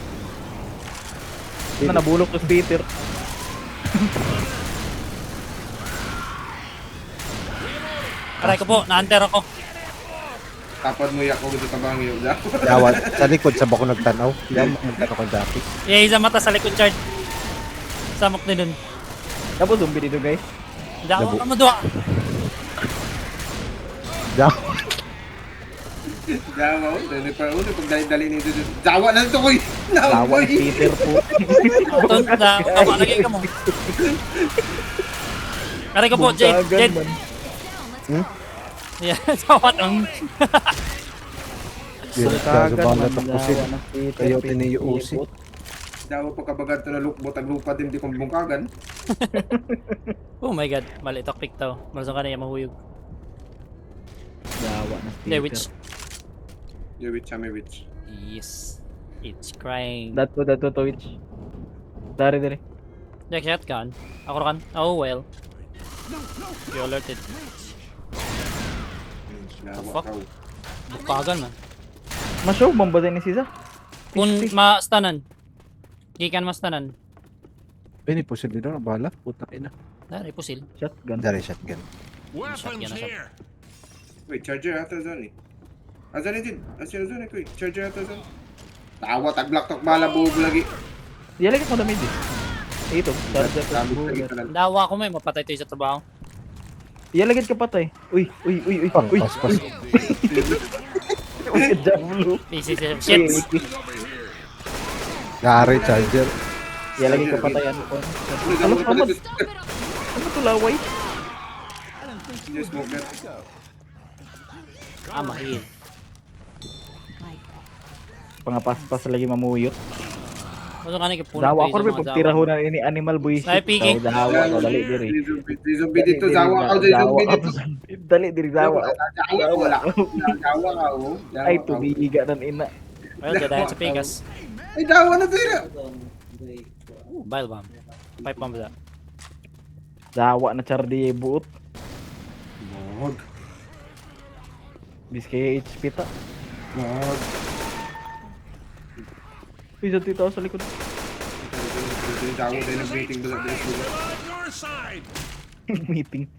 [SPEAKER 2] Na nabulok to Peter.
[SPEAKER 3] Aray ko po, na-hunter ako.
[SPEAKER 1] Tapad mo yak ko gusto tabang yun.
[SPEAKER 6] Dawa. Sa likod, sa bako nagtanaw. Yan, nagtanaw ka, Jack.
[SPEAKER 3] Yay, sa mata sa likod chart. Samok din dun.
[SPEAKER 2] Tapos zombie dito guys.
[SPEAKER 3] Dawa ka mo doa.
[SPEAKER 6] Jack.
[SPEAKER 1] Jawa, dali pa ulo pag dali nito. Jawa na ito ko.
[SPEAKER 2] Lawa ni Peter po.
[SPEAKER 3] Ton, tawa lagi ka mo. Aray ko po, Jade.
[SPEAKER 2] Buntagan
[SPEAKER 3] Jade.
[SPEAKER 2] man.
[SPEAKER 3] Yeah, tawa tong.
[SPEAKER 2] Buntagan
[SPEAKER 6] Subala
[SPEAKER 2] man,
[SPEAKER 6] tapusin.
[SPEAKER 2] lawa na Peter.
[SPEAKER 6] Kayo tiniyo usi.
[SPEAKER 1] Jawa pagkabagat na lukbot ang lupa din di kong bungkagan.
[SPEAKER 3] Oh my god, mali tokpik to. Malasong ka na yung mahuyog.
[SPEAKER 2] Lawa na
[SPEAKER 3] Hindi,
[SPEAKER 2] Peter.
[SPEAKER 3] witch.
[SPEAKER 1] You witch, I'm a witch.
[SPEAKER 3] Yes. It's crying.
[SPEAKER 2] Dato to witch. Dari.
[SPEAKER 3] Next shotgun. Ako kan. Oh well. You alerted.
[SPEAKER 1] Jawa
[SPEAKER 3] fuck?
[SPEAKER 1] ka.
[SPEAKER 3] Bukagan man.
[SPEAKER 2] Masyo, bomba din ni Siza.
[SPEAKER 3] Kung ma-stunan. Gikan ma-stunan.
[SPEAKER 6] Pwede po sila dito na bala. Puta ina.
[SPEAKER 3] Dari pusil.
[SPEAKER 2] Shotgun.
[SPEAKER 6] Dari shotgun.
[SPEAKER 5] Weapons
[SPEAKER 3] Shotgun,
[SPEAKER 5] here.
[SPEAKER 1] Wait, charger ata zone eh. Azan din. Asya zone eh, charger ata zone. Tawa, tag-block tok bala buhog lagi.
[SPEAKER 2] Iya lagi mo damage. Ito, charger ko.
[SPEAKER 1] Gamit lagi ka lang.
[SPEAKER 3] Dawa ko may mapatay tayo sa trabaho.
[SPEAKER 2] Iya lagi ka patay. Uy.
[SPEAKER 6] Pang,
[SPEAKER 2] Uy.
[SPEAKER 6] pas.
[SPEAKER 2] Uy, jablo.
[SPEAKER 3] Easy shit.
[SPEAKER 6] Gari, charger.
[SPEAKER 2] Iya lagi ka patay ano ko. Ano
[SPEAKER 1] Ano
[SPEAKER 2] kamad? Ano to laway?
[SPEAKER 1] Just smoke that.
[SPEAKER 3] Ah, mahil.
[SPEAKER 2] Pangapaspas lagi mamuyot.
[SPEAKER 3] Ano ka na kipunan
[SPEAKER 2] Dawa
[SPEAKER 3] tayo
[SPEAKER 2] ko
[SPEAKER 3] sa
[SPEAKER 2] rin
[SPEAKER 3] mga
[SPEAKER 2] pag
[SPEAKER 3] dawa.
[SPEAKER 2] tiraho na ini animal buisit.
[SPEAKER 3] Ay, piki.
[SPEAKER 2] Dawa ko dali diri.
[SPEAKER 1] Si zombie dito, Jawa ka, si zombie dito.
[SPEAKER 2] Dali diri dawa.
[SPEAKER 1] Jawa wala. Jawa ka, oh. Jawa
[SPEAKER 2] Ay
[SPEAKER 1] ka, oh.
[SPEAKER 2] tubiga nan ina.
[SPEAKER 3] Well, dadayan sa Pegas.
[SPEAKER 1] Ay, Jawa na tira.
[SPEAKER 3] Bile bomb. Pipe bomb ba?
[SPEAKER 2] Dawa na chardi buot.
[SPEAKER 1] Wag.
[SPEAKER 2] Biskaya HP ta.
[SPEAKER 1] Wag.
[SPEAKER 2] Uy, dati tao sa likod.
[SPEAKER 1] Jawa din ang meeting ba sa Facebook.
[SPEAKER 5] On your side.
[SPEAKER 2] Meeting.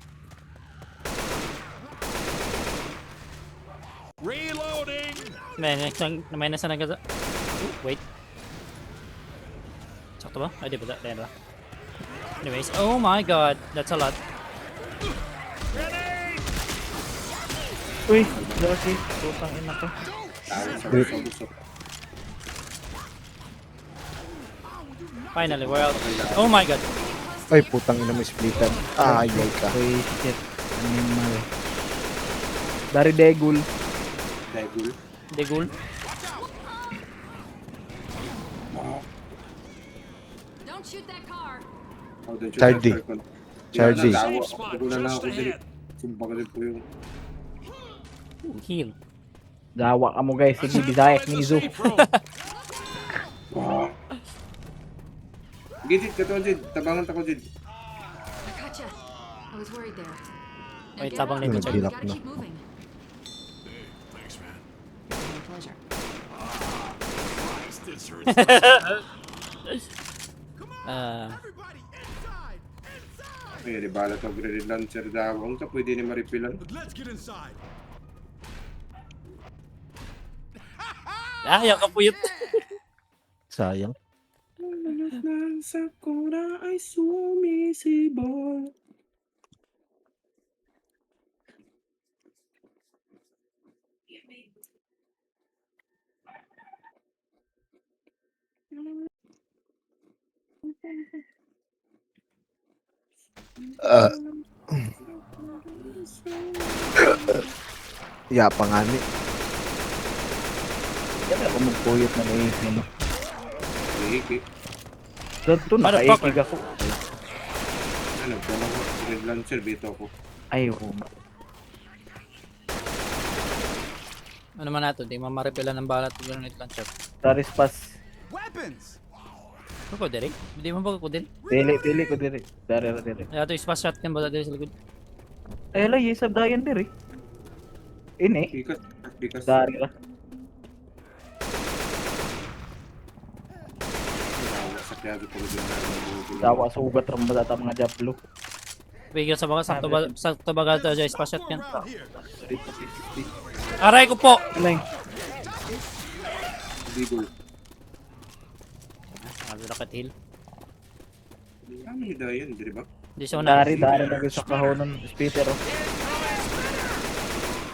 [SPEAKER 5] Reloading.
[SPEAKER 3] May nasa nagaza. Wait. Sakto ba? Ay, di ba? Dahil ba? Anyways, oh my god. That's a lot.
[SPEAKER 2] Uy, laki. Putang ina ka.
[SPEAKER 1] Jawa sa busok.
[SPEAKER 3] Finally, we're out. Oh my god.
[SPEAKER 6] Ay, putang ina mo splitan. Ay, ka.
[SPEAKER 2] Uy, shit. Animal. Dari Degul.
[SPEAKER 1] Degul.
[SPEAKER 3] Degul.
[SPEAKER 7] Don't shoot that car.
[SPEAKER 1] Oh, don't you
[SPEAKER 6] Chardy.
[SPEAKER 1] have aircon.
[SPEAKER 6] Chardy.
[SPEAKER 1] Yan, nagawa.
[SPEAKER 5] Safe spot
[SPEAKER 1] Nagulan na
[SPEAKER 5] just
[SPEAKER 1] ako dili.
[SPEAKER 5] ahead.
[SPEAKER 1] Sumpah ka rin po yung...
[SPEAKER 3] Heal.
[SPEAKER 2] Dawa ka mo guys. Sige, Bisayak,
[SPEAKER 5] Identify the
[SPEAKER 2] Mizu.
[SPEAKER 5] safe room.
[SPEAKER 1] Gidit ka to, Jid. Tabangan ta ko, Jid.
[SPEAKER 7] I gotcha. I was worried there. Now
[SPEAKER 3] Wait,
[SPEAKER 7] get
[SPEAKER 3] tabang
[SPEAKER 7] up.
[SPEAKER 3] nito,
[SPEAKER 7] We
[SPEAKER 6] Chad.
[SPEAKER 7] gotta keep moving.
[SPEAKER 5] Thanks, man.
[SPEAKER 7] My pleasure.
[SPEAKER 5] Christ, this hurts.
[SPEAKER 4] Everybody inside! Inside!
[SPEAKER 1] Ay, di bala to. Grenade launcher daw. Ang ka pwede ni maripilan.
[SPEAKER 4] But let's get inside.
[SPEAKER 3] Ah, yung kapuyot.
[SPEAKER 6] Sayang.
[SPEAKER 1] Ng sakura ay sumisibol.
[SPEAKER 6] Yapa nga ni.
[SPEAKER 2] Kaya ako magpuyot na naisip mo.
[SPEAKER 1] Hihiki.
[SPEAKER 2] Doon na,
[SPEAKER 3] Motherfucker.
[SPEAKER 2] kaikig ako.
[SPEAKER 1] Ano, kung ako grenade launcher, bito ako.
[SPEAKER 2] Ay, oo.
[SPEAKER 3] Ano man nato, di mamaripila ng balat ng granite launcher.
[SPEAKER 2] Taris pass.
[SPEAKER 4] Weapons!
[SPEAKER 3] Ako, Derek? Hindi mo ba ako, Derek?
[SPEAKER 2] Pili ko diri. Dari.
[SPEAKER 3] Kaya ito, ispas shotgun ba dito sa likod?
[SPEAKER 2] Ay, ala, yesab dayan diri. Ini.
[SPEAKER 1] Bikas.
[SPEAKER 2] Dari lah.
[SPEAKER 1] Sakyado ko rin.
[SPEAKER 2] Dawa sugat rambas at mga jablo.
[SPEAKER 3] Bigyan sa mga sakto bagal ito dyan, ispas shotgun.
[SPEAKER 4] Around here.
[SPEAKER 3] Aray ko po!
[SPEAKER 2] Alay.
[SPEAKER 1] Digol.
[SPEAKER 3] Sabi rocket hill.
[SPEAKER 1] Ano yung dayan, di ba?
[SPEAKER 3] Di siya una.
[SPEAKER 2] Dari lagi sa kahon ng speeder. Oh.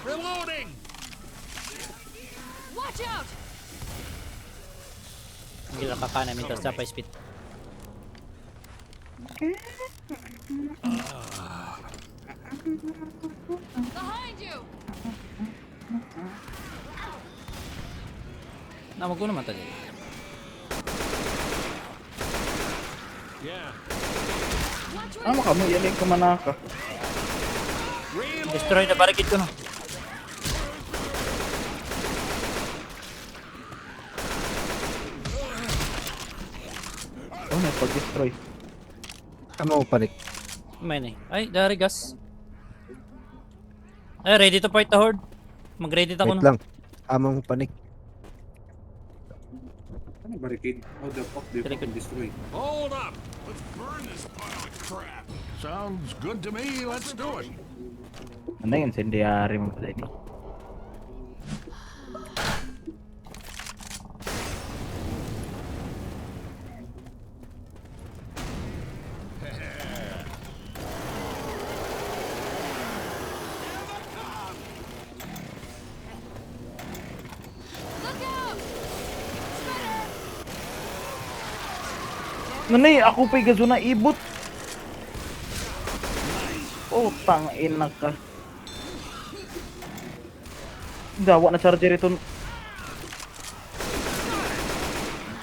[SPEAKER 5] Reloading.
[SPEAKER 7] Watch out!
[SPEAKER 3] Hindi lang kakana, mintas sa pa speed.
[SPEAKER 7] Behind you!
[SPEAKER 3] Namag ko naman tayo.
[SPEAKER 5] Yeah.
[SPEAKER 7] Watch where
[SPEAKER 2] Ano ka mo? Yan yung kumanaka.
[SPEAKER 3] Destroy na barricade ko na.
[SPEAKER 2] Oh, may pag-destroy.
[SPEAKER 6] Ano panik?
[SPEAKER 3] May na eh. Ay, dari gas. Ay, ready to fight the horde. Mag-ready ako
[SPEAKER 6] Wait
[SPEAKER 3] na.
[SPEAKER 6] lang. Amang panik.
[SPEAKER 1] Ano barricade? How the fuck they fucking destroy?
[SPEAKER 5] Hold up. Let's burn this pile of crap. Sounds good to me. Let's do it.
[SPEAKER 2] Ano yung incendiary mo pala ini?
[SPEAKER 7] Look out!
[SPEAKER 2] Nanay, ako pa'y gaso na ibot. Oh, tangina ka. Dawa na charger ito.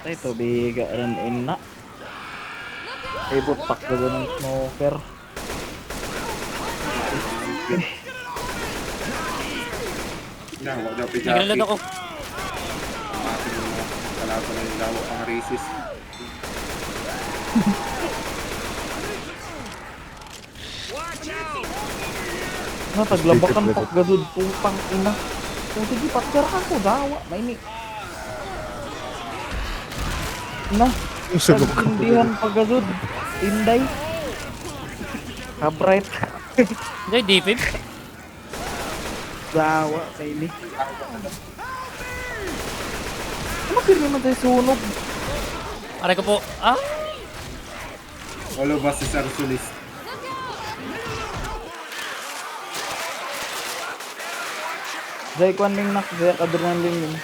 [SPEAKER 2] Ay, ito, biga rin ina. Ibot pak gaso ng smoker.
[SPEAKER 1] Yan, wag daw pijaki.
[SPEAKER 3] Nagreload ako.
[SPEAKER 1] Matin mo na. Kalaban na yung dawa pang racist.
[SPEAKER 2] Nataglabakan pak gaso pupang ina. Kung sige, patker ako, dawa. May ni. Na,
[SPEAKER 6] Yung sunog ko.
[SPEAKER 2] Indihan pagazod. Inday. Kabright.
[SPEAKER 3] Hindi, D5.
[SPEAKER 2] Dawa sa ini. Ano pili naman tayo sunog?
[SPEAKER 3] Aray ko po. Ah?
[SPEAKER 1] Walo ba si Sarsulis?
[SPEAKER 2] Dahil kwan ning nak, dahil adrenaline ning.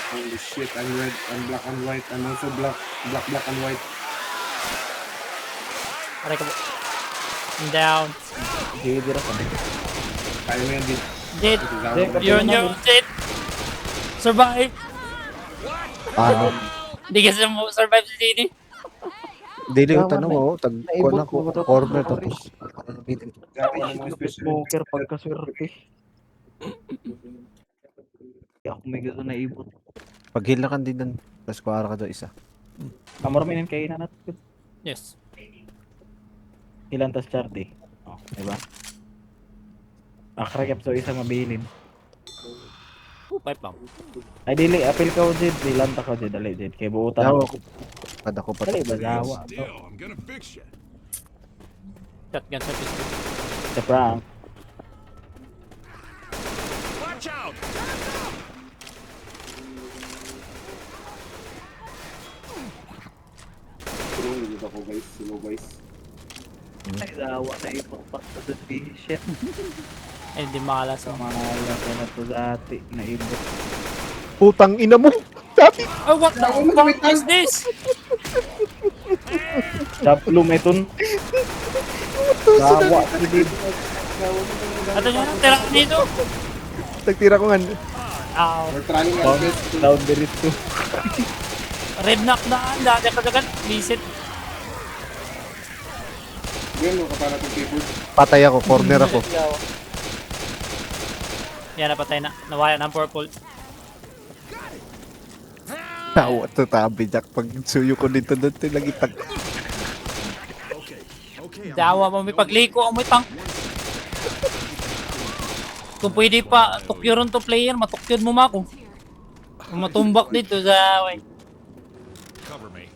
[SPEAKER 1] Holy shit, I'm red, I'm black and white, I'm also black and white.
[SPEAKER 3] Aray ko po. I'm down.
[SPEAKER 2] Gigi ra ka.
[SPEAKER 1] Kaya mo yan din.
[SPEAKER 3] Jit.
[SPEAKER 1] Zawa.
[SPEAKER 3] You're on your own, Jit. Survive.
[SPEAKER 6] Ah,
[SPEAKER 3] Hindi kasi mo survive si Dini.
[SPEAKER 6] dili ko
[SPEAKER 2] Yaman
[SPEAKER 6] tanong
[SPEAKER 2] na
[SPEAKER 6] oh, tag
[SPEAKER 2] Naibot
[SPEAKER 6] kuan
[SPEAKER 2] ko
[SPEAKER 6] ako
[SPEAKER 2] to.
[SPEAKER 6] corner tapos
[SPEAKER 1] Zawa ng mga special.
[SPEAKER 2] Smoker pagkaswerte. Hindi ako may gusto na ibot.
[SPEAKER 6] pag heal na kan din dan tapos kuara ka do isa.
[SPEAKER 2] Kamarminin kayo na natin.
[SPEAKER 3] Yes.
[SPEAKER 2] Ilan tas charty? Oh, diba? Akrakap so isa mabilin.
[SPEAKER 3] Pipe lang.
[SPEAKER 2] Ay dili, apil ka o Jid. Ilan ta ka Jid. Dali Jid. Kaya buutan
[SPEAKER 6] Dawa
[SPEAKER 2] ako.
[SPEAKER 6] ko. Kada ko pa.
[SPEAKER 2] Dali ba dawa?
[SPEAKER 5] Still, I'm gonna fix you.
[SPEAKER 3] Shotgun sa pistol.
[SPEAKER 2] Sa prank.
[SPEAKER 5] Watch out!
[SPEAKER 1] Pero hindi ako guys. Hello guys.
[SPEAKER 2] Ay dawa na ibang pagkasubisyon.
[SPEAKER 3] Ay, hindi makalas
[SPEAKER 2] Sa
[SPEAKER 3] ako.
[SPEAKER 2] mga lasa na to dati na ibot.
[SPEAKER 6] Putang ina mo. Sabi.
[SPEAKER 3] Oh, what the
[SPEAKER 1] Ako mo
[SPEAKER 3] fuck is this?
[SPEAKER 2] Saplo meton. Dawa si Jid.
[SPEAKER 3] Ato nyo, tira ka dito.
[SPEAKER 6] Tagtira ko nga.
[SPEAKER 3] Ow.
[SPEAKER 1] We're trying our best to
[SPEAKER 2] Down the risk to.
[SPEAKER 3] Red knock na. Dati ka dagan. Visit.
[SPEAKER 1] Yan mo kapala itong keyboard.
[SPEAKER 6] Patay ako, corner ako.
[SPEAKER 3] Yan, napatay na. Nawaya ng purple.
[SPEAKER 6] Tawa to tabi Jack pag suyo ko dito doon tinagitag.
[SPEAKER 4] Okay, okay.
[SPEAKER 3] Dawa mo may pagliko. Ang may tank. Kung pwede pa, tukyo ron to player. Matukyod mo mako. Kung matumbak dito sa... Wait.
[SPEAKER 5] Cover me.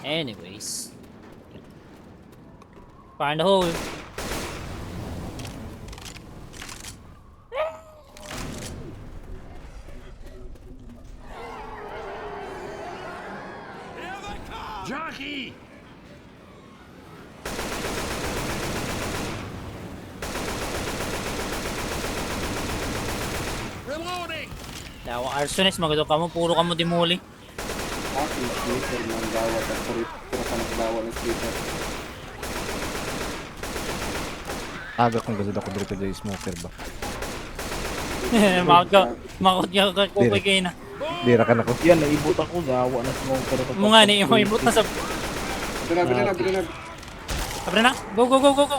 [SPEAKER 3] Anyways. Fire in the hole.
[SPEAKER 5] Jockey! Reloading!
[SPEAKER 3] Dawa arsonist. Magado ka mo. Puro ka mo dimuli.
[SPEAKER 1] Aking splitter ng dawa. Tapos pura ka ng dawa ng splitter.
[SPEAKER 6] Aga kung gazad ako dito sa smoker ba.
[SPEAKER 3] Makot ka kukoy kayo na.
[SPEAKER 6] Dira ka na ko.
[SPEAKER 2] Yan, naibot ako. Dawa na smoker.
[SPEAKER 3] Mga ni mo imot na sa...
[SPEAKER 1] Bila na.
[SPEAKER 3] Sabre na. Go, go, go, go, go.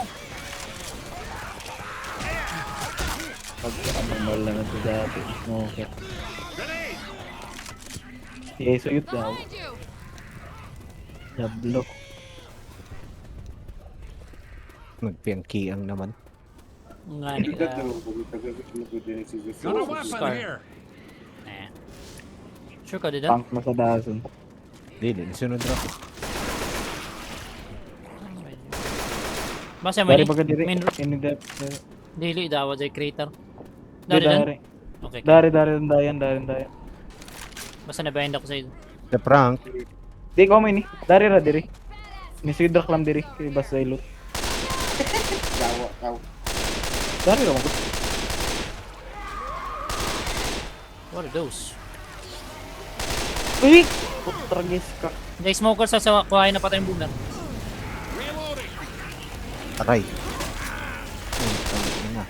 [SPEAKER 2] Pagka-anormal na to dati. Smoker. Yes, so yun daw. Jablo.
[SPEAKER 6] Nagpiangkiang naman.
[SPEAKER 3] Mga ni...
[SPEAKER 1] Hindi ka daw. Pagkitagal ko nagdinig si Jesus.
[SPEAKER 5] Got a weapon
[SPEAKER 3] Scar.
[SPEAKER 5] here!
[SPEAKER 3] Eh. Sure ka dito?
[SPEAKER 2] Punk masadason.
[SPEAKER 6] Dili, sunod ra ko.
[SPEAKER 3] Basta mo
[SPEAKER 2] Dari
[SPEAKER 3] ni?
[SPEAKER 2] baga diri.
[SPEAKER 3] Main road.
[SPEAKER 2] Ini da.
[SPEAKER 3] Dili, dawa dyan crater. Dari
[SPEAKER 2] Dari.
[SPEAKER 3] dan?
[SPEAKER 2] Dari.
[SPEAKER 3] Okay.
[SPEAKER 2] Dari dayan.
[SPEAKER 3] Basta nabahin ako sa iyo.
[SPEAKER 6] The prank.
[SPEAKER 2] Di ko may ni. Dari ra diri. Ni sidrak lang diri kay basta ilot.
[SPEAKER 1] Dawa.
[SPEAKER 2] Dari ra mo.
[SPEAKER 3] What are those?
[SPEAKER 2] Uy! Putragis ka.
[SPEAKER 3] Hindi, smoker sa kuhain na patay yung bulan.
[SPEAKER 5] Reloading!
[SPEAKER 6] Aray. Tangina.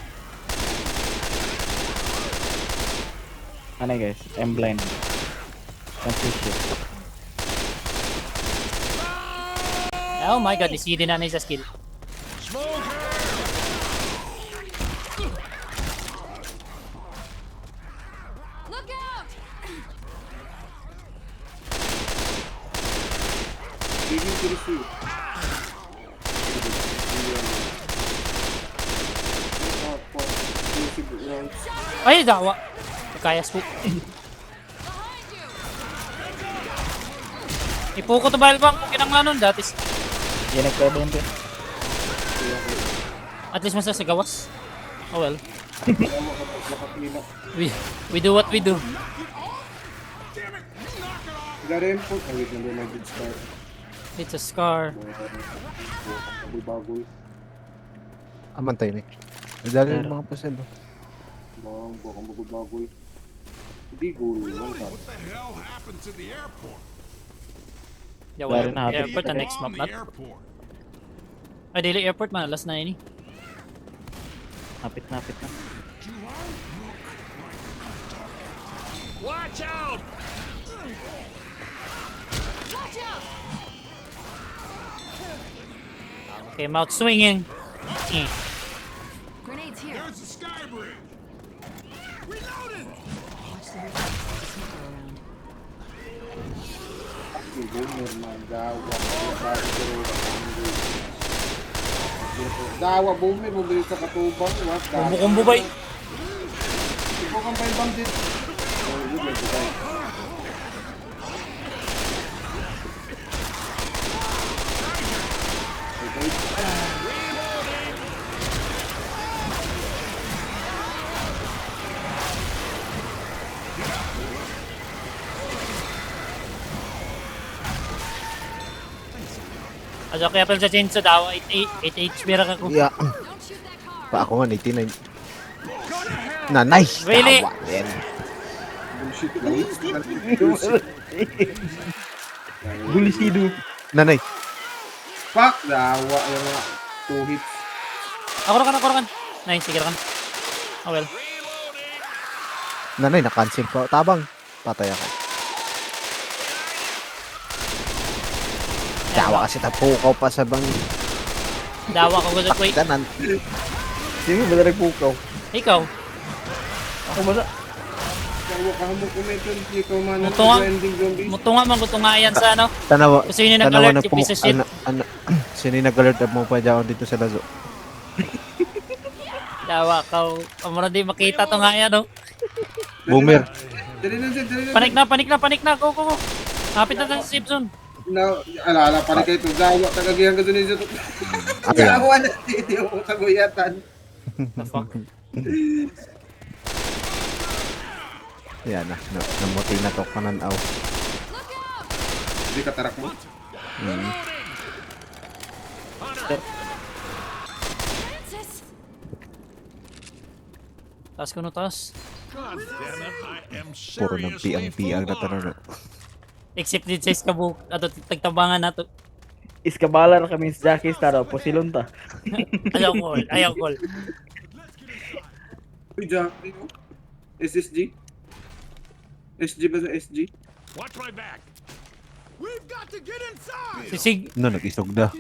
[SPEAKER 2] Ano guys? I'm blind. Confusion.
[SPEAKER 3] Oh my god, isidi na na sa skill.
[SPEAKER 5] Smoker!
[SPEAKER 7] Look out!
[SPEAKER 1] Digging to the sea.
[SPEAKER 3] Ay, dawa! Kayas po.
[SPEAKER 7] Behind you!
[SPEAKER 3] Ipuko to bahal bang kinanglan nun dati.
[SPEAKER 2] Yan nagkaroon ko.
[SPEAKER 3] At least masa sa gawas. Oh well. We do what we do.
[SPEAKER 1] Garen po. Ay, wait, nandun may good start.
[SPEAKER 3] It's a scar.
[SPEAKER 1] Bagoy.
[SPEAKER 6] Aman tayo ni. Dali yung mga pasel.
[SPEAKER 1] Baka bagoy. Hindi goal lang.
[SPEAKER 5] What the hell happened to the airport?
[SPEAKER 3] Yeah, wala.
[SPEAKER 2] Wala na hapit.
[SPEAKER 3] Airport, the next map
[SPEAKER 5] On
[SPEAKER 3] not.
[SPEAKER 5] the airport.
[SPEAKER 3] Ay, Daily Airport man, last na ini.
[SPEAKER 2] Napit na.
[SPEAKER 5] Watch out!
[SPEAKER 3] Okay, mouth swinging. Eh.
[SPEAKER 7] Grenades here.
[SPEAKER 5] There's the sky bridge. Reloading!
[SPEAKER 7] Watch the smoker around.
[SPEAKER 1] Boomer man, dawa boomer, bumili sa katubang. What?
[SPEAKER 3] Kumbo-kumbo ba eh?
[SPEAKER 1] Ipo kang 5 bandit. Oh, yun, yun, yun.
[SPEAKER 3] Asa kaya pala sa chainsaw daw, 8 HP ra ka ko.
[SPEAKER 6] Yeah.
[SPEAKER 7] Don't shoot that car.
[SPEAKER 6] Pa ako nga 89. Nanay!
[SPEAKER 3] Really?
[SPEAKER 6] Tawa din.
[SPEAKER 1] Bullshit lang.
[SPEAKER 2] Bulisido.
[SPEAKER 6] Nanay!
[SPEAKER 1] Fuck, dawa yung mga 2 hits.
[SPEAKER 3] Ako ra kan. Nice, sige ra kan. Oh well.
[SPEAKER 6] Nanay, na-cancel ko. Tabang. Patay ako. Tawa kasi tapukaw pa sa bang...
[SPEAKER 3] Dawa ko gusto ko eh.
[SPEAKER 6] Tanan.
[SPEAKER 2] Sige, ba na nagpukaw?
[SPEAKER 3] Ikaw,
[SPEAKER 2] Ako ba na?
[SPEAKER 1] Dawa ka mo kumenton. Ikaw man ang
[SPEAKER 3] Mutunga.
[SPEAKER 1] ending zombie.
[SPEAKER 3] mutunga man gutunga yan sa ano.
[SPEAKER 6] Tanawa.
[SPEAKER 3] Kasi yun yung nag-alert, you piece of shit.
[SPEAKER 6] Sino yung nag-alert mo pa dyan dito sa Lazo?
[SPEAKER 3] Dawa ka. Amara di makita to nga yan, no?
[SPEAKER 6] Boomer.
[SPEAKER 1] Dali na, dali na.
[SPEAKER 3] Panik na. Go. Hapit na tayo sa safe zone.
[SPEAKER 1] Na, ala, para kayo ito. Dawa, tagagihan ka doon ito.
[SPEAKER 6] Ayan.
[SPEAKER 1] Dawa na, hindi ako kaguyatan.
[SPEAKER 3] The fuck?
[SPEAKER 6] Yan na. Namuti na to pananaw.
[SPEAKER 1] Hindi ka tarak mo.
[SPEAKER 7] Francis!
[SPEAKER 3] Taas ko no, taas.
[SPEAKER 5] God damn it, I am
[SPEAKER 6] Puro
[SPEAKER 5] seriously
[SPEAKER 6] nagpiang-piang na
[SPEAKER 5] full
[SPEAKER 6] tanong.
[SPEAKER 3] Except din sa iskabuk. Ato, tagtabangan na to.
[SPEAKER 2] Iskabala na kami sa Jackie Star. Posilon ta.
[SPEAKER 3] Ayaw call.
[SPEAKER 1] Uy, Jack. SSG? SG ba sa SG?
[SPEAKER 5] Watch my back. We've got to get inside.
[SPEAKER 3] Sisig.
[SPEAKER 6] No, nag-isog na.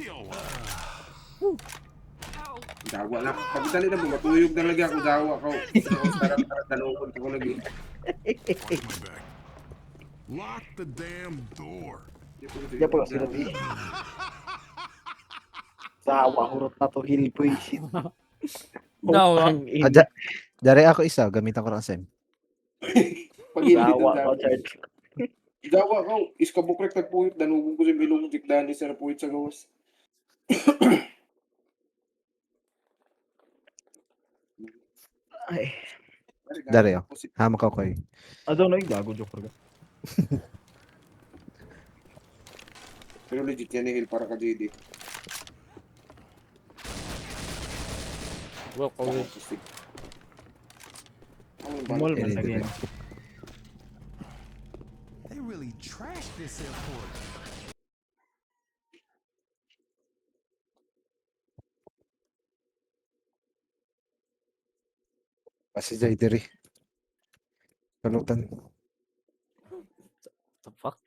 [SPEAKER 1] Dawa lang. Pagdali na mo, matuyog na lagi ako. Dawa ko. Tarap dalawang ko lagi.
[SPEAKER 5] Watch my back. Lock the damn door.
[SPEAKER 2] Diyan po sila di. Sawa, hurot na to. Hill bullshit.
[SPEAKER 3] Dawa.
[SPEAKER 6] Dari ako isa, gamitan ko ng SEM.
[SPEAKER 1] Pag-ibig
[SPEAKER 2] Sawa,
[SPEAKER 1] ng
[SPEAKER 2] no
[SPEAKER 1] dawa.
[SPEAKER 2] charge.
[SPEAKER 1] Dawa ko. Iskabukrek nagpuhit. Danugong ko sa bilong tikdani sa napuhit sa gawas.
[SPEAKER 2] Ay.
[SPEAKER 6] Dari ako. Hamak ako kayo.
[SPEAKER 2] Ano na yung gago joke ka.
[SPEAKER 1] Pero legit yan ni Hill para ka JD.
[SPEAKER 3] Well,
[SPEAKER 2] Mall man
[SPEAKER 6] Hindi,
[SPEAKER 2] lagi.
[SPEAKER 6] hindi.
[SPEAKER 4] They really trashed this airport.
[SPEAKER 6] Kasi jay diri. Kalutan.
[SPEAKER 3] the fuck?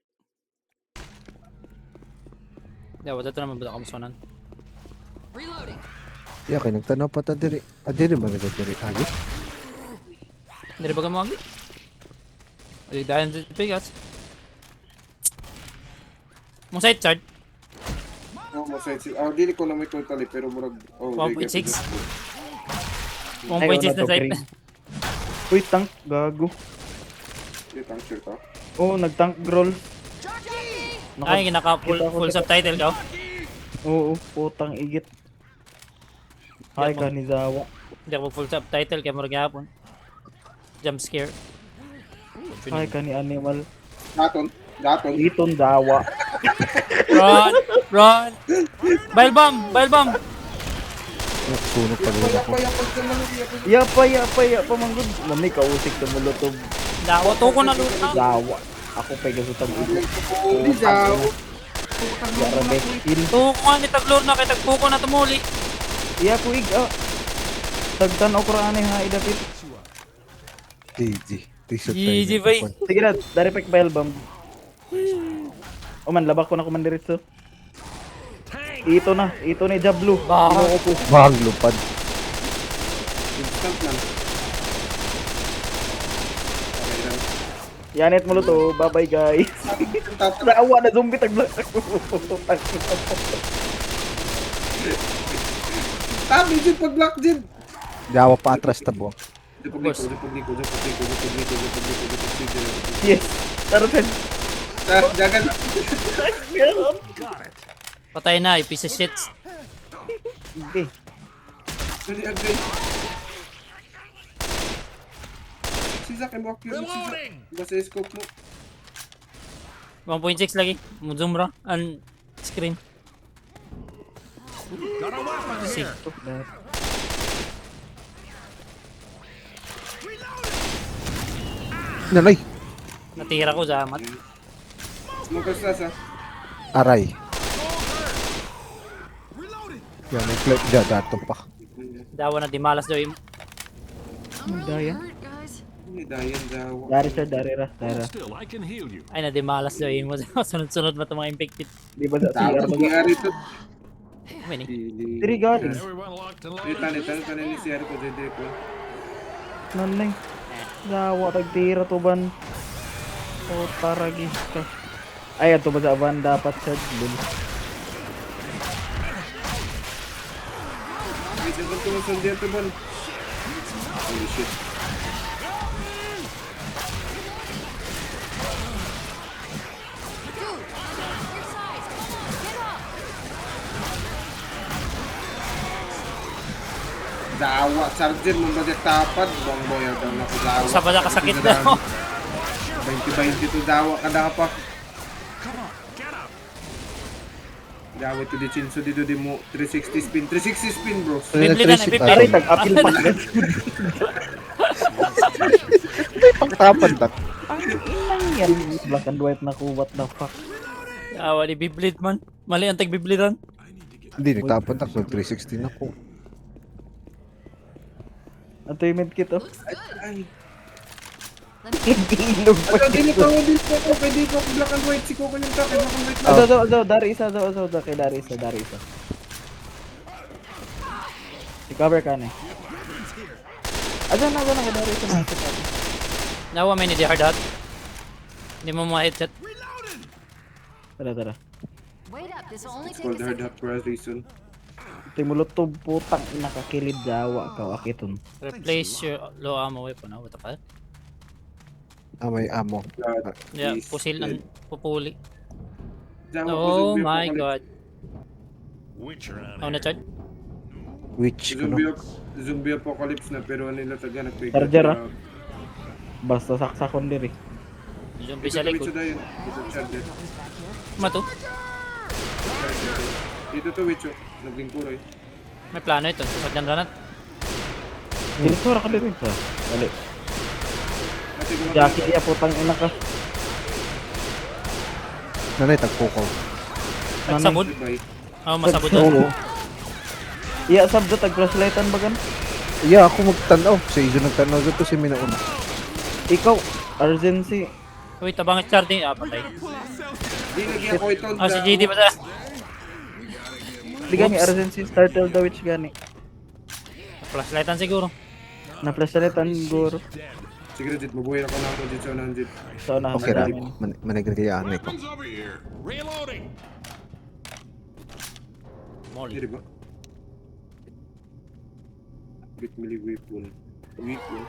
[SPEAKER 3] Dawa, dito naman ba kamusonan?
[SPEAKER 7] Reloading.
[SPEAKER 6] Yeah, kay nagtanaw pa ta diri. Diri ba nagay diri? Agi?
[SPEAKER 3] Hindi ba ka mo agi? Ay, dahil sa pigas. Mong side chart?
[SPEAKER 1] Oh, masayad si... Ah, dili ko na may totally, pero murag... Oh,
[SPEAKER 3] 1.6.
[SPEAKER 2] Ay,
[SPEAKER 3] 1.6 na
[SPEAKER 2] to,
[SPEAKER 3] side.
[SPEAKER 2] green. Uy, tank. Gago.
[SPEAKER 1] Dito ang shirt, ah.
[SPEAKER 2] Oo, nag-tank groll.
[SPEAKER 3] Ay, naka-full subtitle ka.
[SPEAKER 2] Oo, putang igit. Ay, kanizawa.
[SPEAKER 3] Hindi ako full subtitle kaya murag hapon. Jump scare.
[SPEAKER 2] Ay, kani animal.
[SPEAKER 1] Daton.
[SPEAKER 2] Iton dawa.
[SPEAKER 3] Run! Bile bomb!
[SPEAKER 6] Sunog pa gawin ako.
[SPEAKER 2] Yapa, manggod. Mami, kausik na molotov.
[SPEAKER 3] Dawa to ko na luta.
[SPEAKER 2] Dawa. Ako pa gasutang igit.
[SPEAKER 1] Hindi daw.
[SPEAKER 2] Yara best kill.
[SPEAKER 3] Tuko nga ni Taglor na kay Tagpuko na tumuli.
[SPEAKER 2] Iya kuig tagtan okra aneh ha idapit.
[SPEAKER 6] GG.
[SPEAKER 3] GG, bay.
[SPEAKER 2] Sige na, dari pek bell bomb. Man, labak ko na kuman diretso. Ito ni Jablo. Inuupo.
[SPEAKER 6] Bang lupad.
[SPEAKER 1] Instant man. Okay lang.
[SPEAKER 2] Yanit mo to, bye-bye guys.
[SPEAKER 1] Tapos,
[SPEAKER 2] Naawa na zombie tagblock ako.
[SPEAKER 1] tabi dyan pag-block dyan.
[SPEAKER 6] Jawa pa atras tabo.
[SPEAKER 1] Dupag-liko.
[SPEAKER 2] Yes. Tarutan.
[SPEAKER 1] Jagan.
[SPEAKER 3] Patay na, piece of shit.
[SPEAKER 2] Okay.
[SPEAKER 1] Dali agay. Si Zack, I'm walk yun.
[SPEAKER 5] Reloading!
[SPEAKER 1] Basta yung scope mo.
[SPEAKER 3] 1.6 lagi. Zoom ra. Ang screen.
[SPEAKER 5] Got a weapon here.
[SPEAKER 6] Nanay.
[SPEAKER 3] Natira ko sa amat.
[SPEAKER 1] Smoke us ha.
[SPEAKER 6] Aray. Yan, may flip dyan. Dato pa.
[SPEAKER 3] Dawa na dimalas daw yung...
[SPEAKER 7] I'm really
[SPEAKER 2] Daya.
[SPEAKER 7] hurt, guys.
[SPEAKER 1] Hindi dayan daw.
[SPEAKER 2] Dari siya, dari ra. Dari ra.
[SPEAKER 5] Still, I can heal you.
[SPEAKER 3] Ay, nadimalas daw yung... Sunod-sunod ba ito mga infected?
[SPEAKER 2] Di ba sa
[SPEAKER 1] Daw,
[SPEAKER 2] CR
[SPEAKER 1] nangyari ito.
[SPEAKER 3] Mini.
[SPEAKER 2] Tiri galing.
[SPEAKER 5] Everyone locked and
[SPEAKER 1] Itan,
[SPEAKER 5] loaded.
[SPEAKER 1] ni CR ko dito ko.
[SPEAKER 2] Nanay. Dawa tagtira to ban. O taragi ka. Ay, ato ba sa van dapat siya dun.
[SPEAKER 1] Dito ko tumusod dito ba? Holy shit.
[SPEAKER 7] Your size. Come on, get up.
[SPEAKER 1] Dawa, charger mo ba tapad? Bong boy, daw na ko dawa.
[SPEAKER 3] Sa pala kasakit daw.
[SPEAKER 1] 20-20 to dawa kada ka pa. Dawa to di chinso dito di mo 360 spin. 360 spin bro.
[SPEAKER 3] Bibli na, bibli.
[SPEAKER 2] Aray, tag-apil pa.
[SPEAKER 6] Pagtapan tak.
[SPEAKER 2] Ang yan. Black and white na ko, what the fuck.
[SPEAKER 3] Dawa ni Biblit man. Mali ang tag-Biblitan.
[SPEAKER 6] Hindi, nagtapan tak. So, 316 na po.
[SPEAKER 2] Ato yung medkit oh.
[SPEAKER 1] Ay.
[SPEAKER 2] Ilog pa.
[SPEAKER 1] Ano din ko pwede ko black and white si Coco yung tak, black and white na.
[SPEAKER 2] Azo, dari isa, kay dari isa. I-cover ka na eh. Azo na, kay dari isa na.
[SPEAKER 3] Nawa may ni di hard hat. Hindi mo ma-headset.
[SPEAKER 2] Tara.
[SPEAKER 7] Wait up. This will only
[SPEAKER 1] It's
[SPEAKER 7] take
[SPEAKER 1] called
[SPEAKER 7] a
[SPEAKER 1] hard
[SPEAKER 7] second.
[SPEAKER 1] hat for a reason.
[SPEAKER 2] Ito yung mulotob putang nakakilid dawa ka akiton.
[SPEAKER 3] Replace your low ammo weapon. What the fuck?
[SPEAKER 6] May amo.
[SPEAKER 1] God,
[SPEAKER 3] Yeah,
[SPEAKER 1] please.
[SPEAKER 3] pusil ang pupuli.
[SPEAKER 1] Dawa ko
[SPEAKER 3] Oh
[SPEAKER 1] zombie
[SPEAKER 3] my
[SPEAKER 1] apocalypse.
[SPEAKER 3] god.
[SPEAKER 5] Witcher on
[SPEAKER 3] Ako na charge.
[SPEAKER 6] Witch ko no.
[SPEAKER 1] Zombie apocalypse na pero nila taga nagpigil.
[SPEAKER 2] Charger, ah. Basta saksakon diri.
[SPEAKER 3] Zombie sa likod.
[SPEAKER 1] Ito charger.
[SPEAKER 3] Mato.
[SPEAKER 1] Ito to Wicho. Naging kuroy.
[SPEAKER 3] May plano ito. Sagdan ranat.
[SPEAKER 2] Dirsura ka diri sa. Dali.
[SPEAKER 1] Kasi kung
[SPEAKER 2] Jackie ya putang ina ka.
[SPEAKER 6] Nanay, tagpukaw.
[SPEAKER 3] Nagsabod.
[SPEAKER 1] Bye.
[SPEAKER 3] Oh, masabod
[SPEAKER 2] Oo.
[SPEAKER 3] doon.
[SPEAKER 2] Iya sabdo tag flashlightan bagan.
[SPEAKER 6] Yeah, ako magtanaw. Sa iso nagtanaw dito si Minauna.
[SPEAKER 2] Ikaw urgency.
[SPEAKER 3] Wait, tabang charging. Ah, patay.
[SPEAKER 1] Di lagyan ko ito.
[SPEAKER 3] Ah, si JD ba sa?
[SPEAKER 2] Di gani urgency startle the witch gani.
[SPEAKER 3] Flashlightan siguro.
[SPEAKER 2] Na flashlightan guro.
[SPEAKER 1] Sige Jit, mabuhay ako na ako Jit sa unahan Jit.
[SPEAKER 2] So na
[SPEAKER 6] Okay ra. Managregayaan ko.
[SPEAKER 5] Weapons over here. Reloading.
[SPEAKER 3] Molly.
[SPEAKER 1] Hindi ba? Bit mili weapon. Weapon.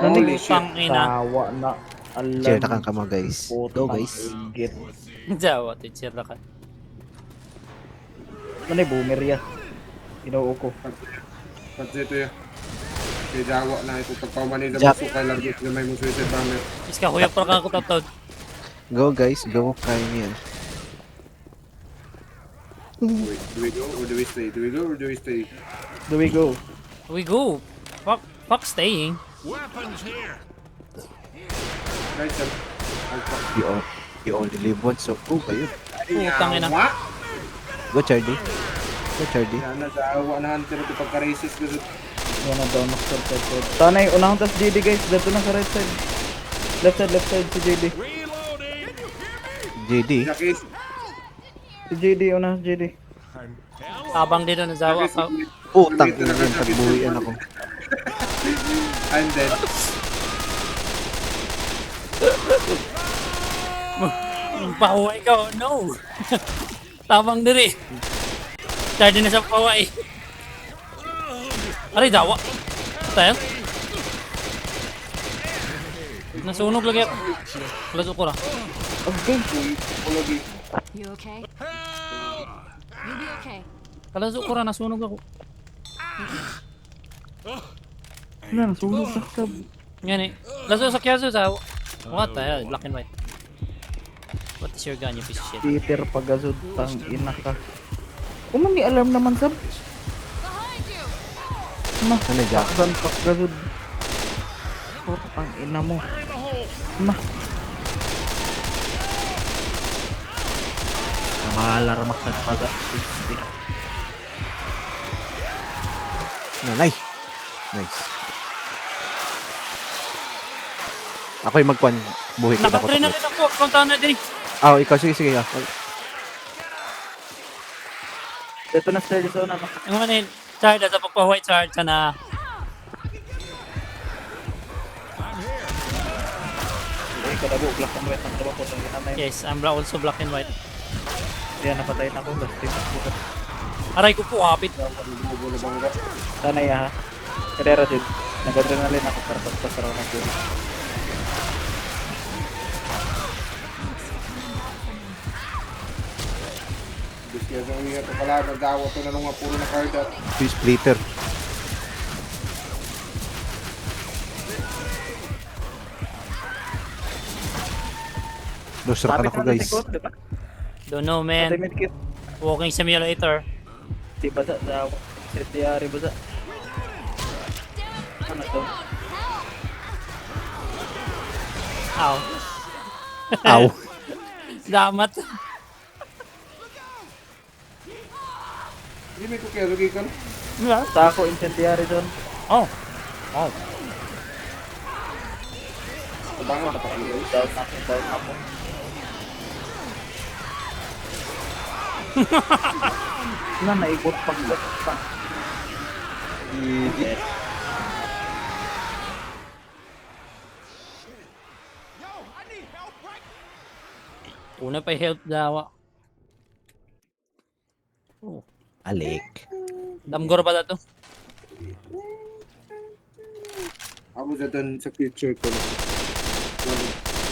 [SPEAKER 1] Holy shit.
[SPEAKER 3] Pang ina.
[SPEAKER 2] Tawa na. Alam.
[SPEAKER 6] Share na kang kama guys. Go guys.
[SPEAKER 2] Get.
[SPEAKER 3] Jawa, teacher na ka.
[SPEAKER 2] Ano yung boomer ya? Inuo ko.
[SPEAKER 1] Pat dito ya. Kaya Jawa na ito. Pagpaumanin na
[SPEAKER 6] Jap.
[SPEAKER 1] maso kay Largit na may musuited bomber.
[SPEAKER 3] Iska huyok pa ka ako tatawd.
[SPEAKER 6] Go guys, go. Kaya niyan.
[SPEAKER 1] Wait, do we go or do we stay? Do we go or do we stay?
[SPEAKER 2] Do we go?
[SPEAKER 3] We go. Fuck staying.
[SPEAKER 5] Weapons here.
[SPEAKER 1] Right, sir.
[SPEAKER 6] You only live once, so go kayo.
[SPEAKER 3] Putang ina.
[SPEAKER 1] Yawa.
[SPEAKER 6] Go, Charlie. Go, Charlie.
[SPEAKER 1] Yan na, daawa na hunter ito pagka-racist ko.
[SPEAKER 2] Yan na daw, nakasal side. Tanay, unahang tas JD guys. Dito na sa right side. Left side si JD.
[SPEAKER 6] JD.
[SPEAKER 1] Nakis.
[SPEAKER 2] Si JD, unahang JD.
[SPEAKER 3] Abang dito na Zawa ka.
[SPEAKER 6] Putang ina yan. Pagbuhian ako.
[SPEAKER 1] I'm dead.
[SPEAKER 3] Pahuway ka, oh no. Tabang diri. Tarde na sa pahuway. Aray, Zawa. Tayo. Nasunog lagi ako. Laso ko ra.
[SPEAKER 2] Okay.
[SPEAKER 1] Pulugi.
[SPEAKER 7] You okay? You'll be okay.
[SPEAKER 3] Kalaso ko ra, nasunog ako.
[SPEAKER 2] Wala, nasunog sa kab.
[SPEAKER 3] Yan eh. Laso sa kyaso sa... What the hell? Black and white. What is your gun, you piece of shit?
[SPEAKER 2] Peter pagazod, tang ina ka. Kung may alarm naman sab. Nah,
[SPEAKER 6] Ano, Jack?
[SPEAKER 2] takdan pagazod. Oh, tang ina mo. Nah. Namalarmak sa paga.
[SPEAKER 6] Nanay. Nice. Ako'y magkuhan. Buhi kita ko.
[SPEAKER 3] Nakatrain na rin ako. Kontahan na din.
[SPEAKER 6] Ah, ikaw. Sige. Ah.
[SPEAKER 2] Dito na sir, dito na.
[SPEAKER 3] Yung ano yun, Chard, at pagpa-white Chard ka na.
[SPEAKER 2] Eh, kadabo, black and white ang trabaho ko. Tang ina na yun.
[SPEAKER 3] Yes, I'm also black and white.
[SPEAKER 2] Kaya napatay na ako. Basta
[SPEAKER 3] Aray ko po, hapit.
[SPEAKER 2] sana ya ha. Kadera din. Nag-adrenaline ako para pasaraw na ko.
[SPEAKER 1] Kaya sa uwi ito pala, nagdawa ito na nung mga puro na card at
[SPEAKER 6] Fish splitter. Loser ka na ko, guys.
[SPEAKER 3] Don't know, man.
[SPEAKER 2] Patay medkit.
[SPEAKER 3] Walking simulator.
[SPEAKER 2] Di basa sa setiyari basa. Ano to?
[SPEAKER 3] Ow.
[SPEAKER 6] Ow.
[SPEAKER 3] Damat.
[SPEAKER 1] hindi may kukya, lugi ka.
[SPEAKER 2] Tako incendiary zone.
[SPEAKER 3] Oh. Oh.
[SPEAKER 1] Abangan na pakilay.
[SPEAKER 2] Down ako. Wala, naikot pag pa.
[SPEAKER 3] Una pa help dawa. Oh.
[SPEAKER 6] Alik.
[SPEAKER 3] Damgor pa dato.
[SPEAKER 1] Ako sa dun sa future ko.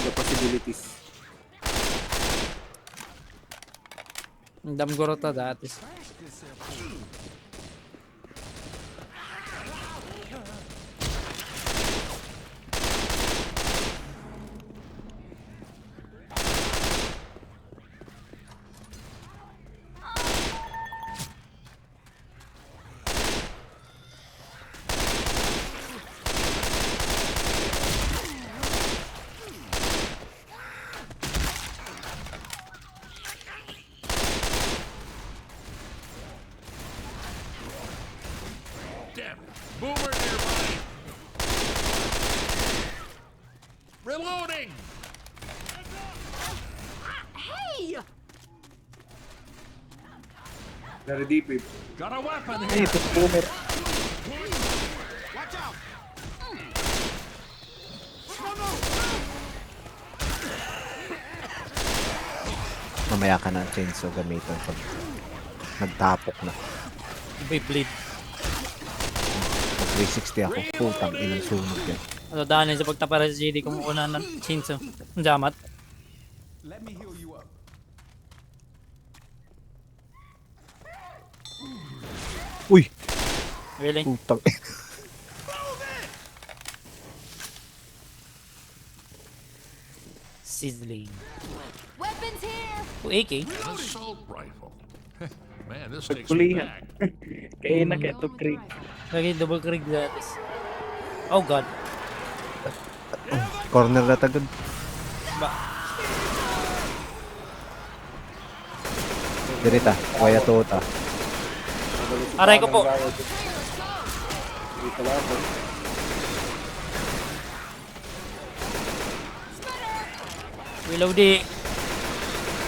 [SPEAKER 1] The possibilities.
[SPEAKER 3] Damgor ta dati.
[SPEAKER 5] Damn it. Boomer nearby. Reloading.
[SPEAKER 7] Hey!
[SPEAKER 1] Very deep eh.
[SPEAKER 5] Got a weapon
[SPEAKER 2] Ay,
[SPEAKER 5] here.
[SPEAKER 2] ito boomer.
[SPEAKER 5] Watch out.
[SPEAKER 6] Mamaya ka na chainsaw gamitin pag nagtapok na.
[SPEAKER 3] Beyblade.
[SPEAKER 6] Pag 360 ako, putang ilang sunog yan.
[SPEAKER 3] Ano daanin sa pagtapara sa JD kung una ng chainsaw. Ang jamat.
[SPEAKER 4] Let me heal you up.
[SPEAKER 6] Uy!
[SPEAKER 3] Really?
[SPEAKER 6] Putang
[SPEAKER 3] Sizzling.
[SPEAKER 7] Weapons here!
[SPEAKER 3] Oh, AK.
[SPEAKER 5] An assault rifle. Man, this takes me
[SPEAKER 2] Pagpulihan.
[SPEAKER 5] back.
[SPEAKER 2] Kaya na kaya to creek.
[SPEAKER 3] Lagi double click dati. Oh god.
[SPEAKER 6] corner na tagod. Dirita, kaya tota.
[SPEAKER 3] Aray ko po.
[SPEAKER 1] Dito lang ako.
[SPEAKER 3] Willow di.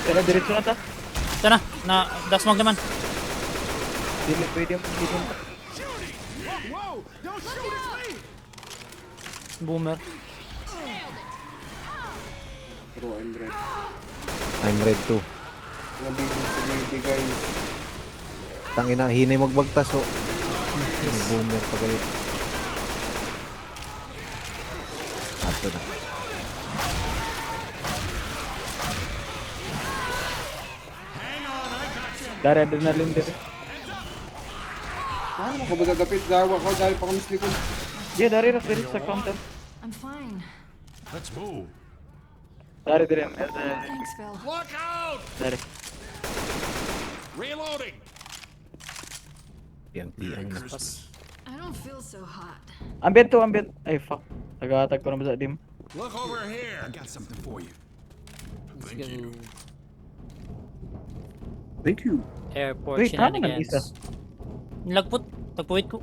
[SPEAKER 2] Pero diretso na ta.
[SPEAKER 3] Sana, na dasmag naman.
[SPEAKER 2] Dili pwede mo dito.
[SPEAKER 3] Boomer.
[SPEAKER 1] Pero I'm red.
[SPEAKER 6] I'm red too.
[SPEAKER 1] Ang bigong community guys.
[SPEAKER 6] Tangina, hinay magbagtas oh. Boomer pa galit. Ato na.
[SPEAKER 2] Dari adrenaline dito.
[SPEAKER 1] Paano mo ko magagapit? Gawa ko dahil pa kami sa likod.
[SPEAKER 2] Yeah, dari ra diri sa counter.
[SPEAKER 7] I'm fine.
[SPEAKER 5] Let's move.
[SPEAKER 2] Dari diri.
[SPEAKER 7] Thanks, Phil.
[SPEAKER 5] Look out!
[SPEAKER 2] Dari.
[SPEAKER 5] Reloading.
[SPEAKER 6] Yan, yan na.
[SPEAKER 7] I don't feel so hot.
[SPEAKER 2] Ambient to, ambient. Ay, fuck. Tagatag ko naman sa dim.
[SPEAKER 5] Look over here.
[SPEAKER 4] I got something for you.
[SPEAKER 5] Thank you.
[SPEAKER 1] Thank you.
[SPEAKER 3] Airport
[SPEAKER 2] Wait, tama ng isa.
[SPEAKER 3] shenanigans. Nilagpot. Tagpuwit ko.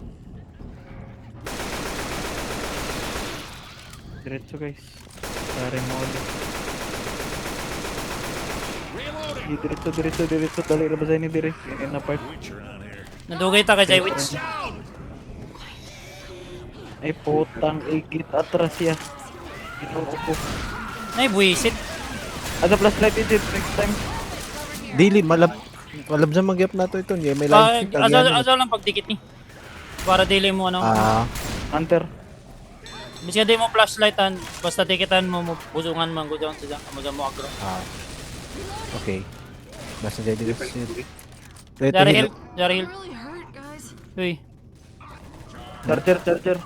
[SPEAKER 2] Diretso guys. Dari mo ulit.
[SPEAKER 5] Reloading.
[SPEAKER 2] Diretso. Dali na ba sa ini diri? Yan na part.
[SPEAKER 5] Witcher on here.
[SPEAKER 3] Nadugay ta kay Jay Witch.
[SPEAKER 2] Ay, putang igit atras ya. Ginoo ko.
[SPEAKER 3] Ay, buwisit.
[SPEAKER 2] Ada flashlight it next time.
[SPEAKER 6] Dili, malab sa magyap na to ito. May light.
[SPEAKER 3] Asaw lang pagdikit ni. Para dili mo ano.
[SPEAKER 6] Ah,
[SPEAKER 2] Hunter.
[SPEAKER 3] Bisa di mo flashlightan. Basta tikitan mo, busungan man ko dyan sa dyan. Amaga mo agro.
[SPEAKER 6] okay. Basta dyan dito.
[SPEAKER 3] Dari Hill. Dari
[SPEAKER 7] I'm
[SPEAKER 3] Hill.
[SPEAKER 7] really hurt, guys.
[SPEAKER 3] Uy.
[SPEAKER 2] Charger.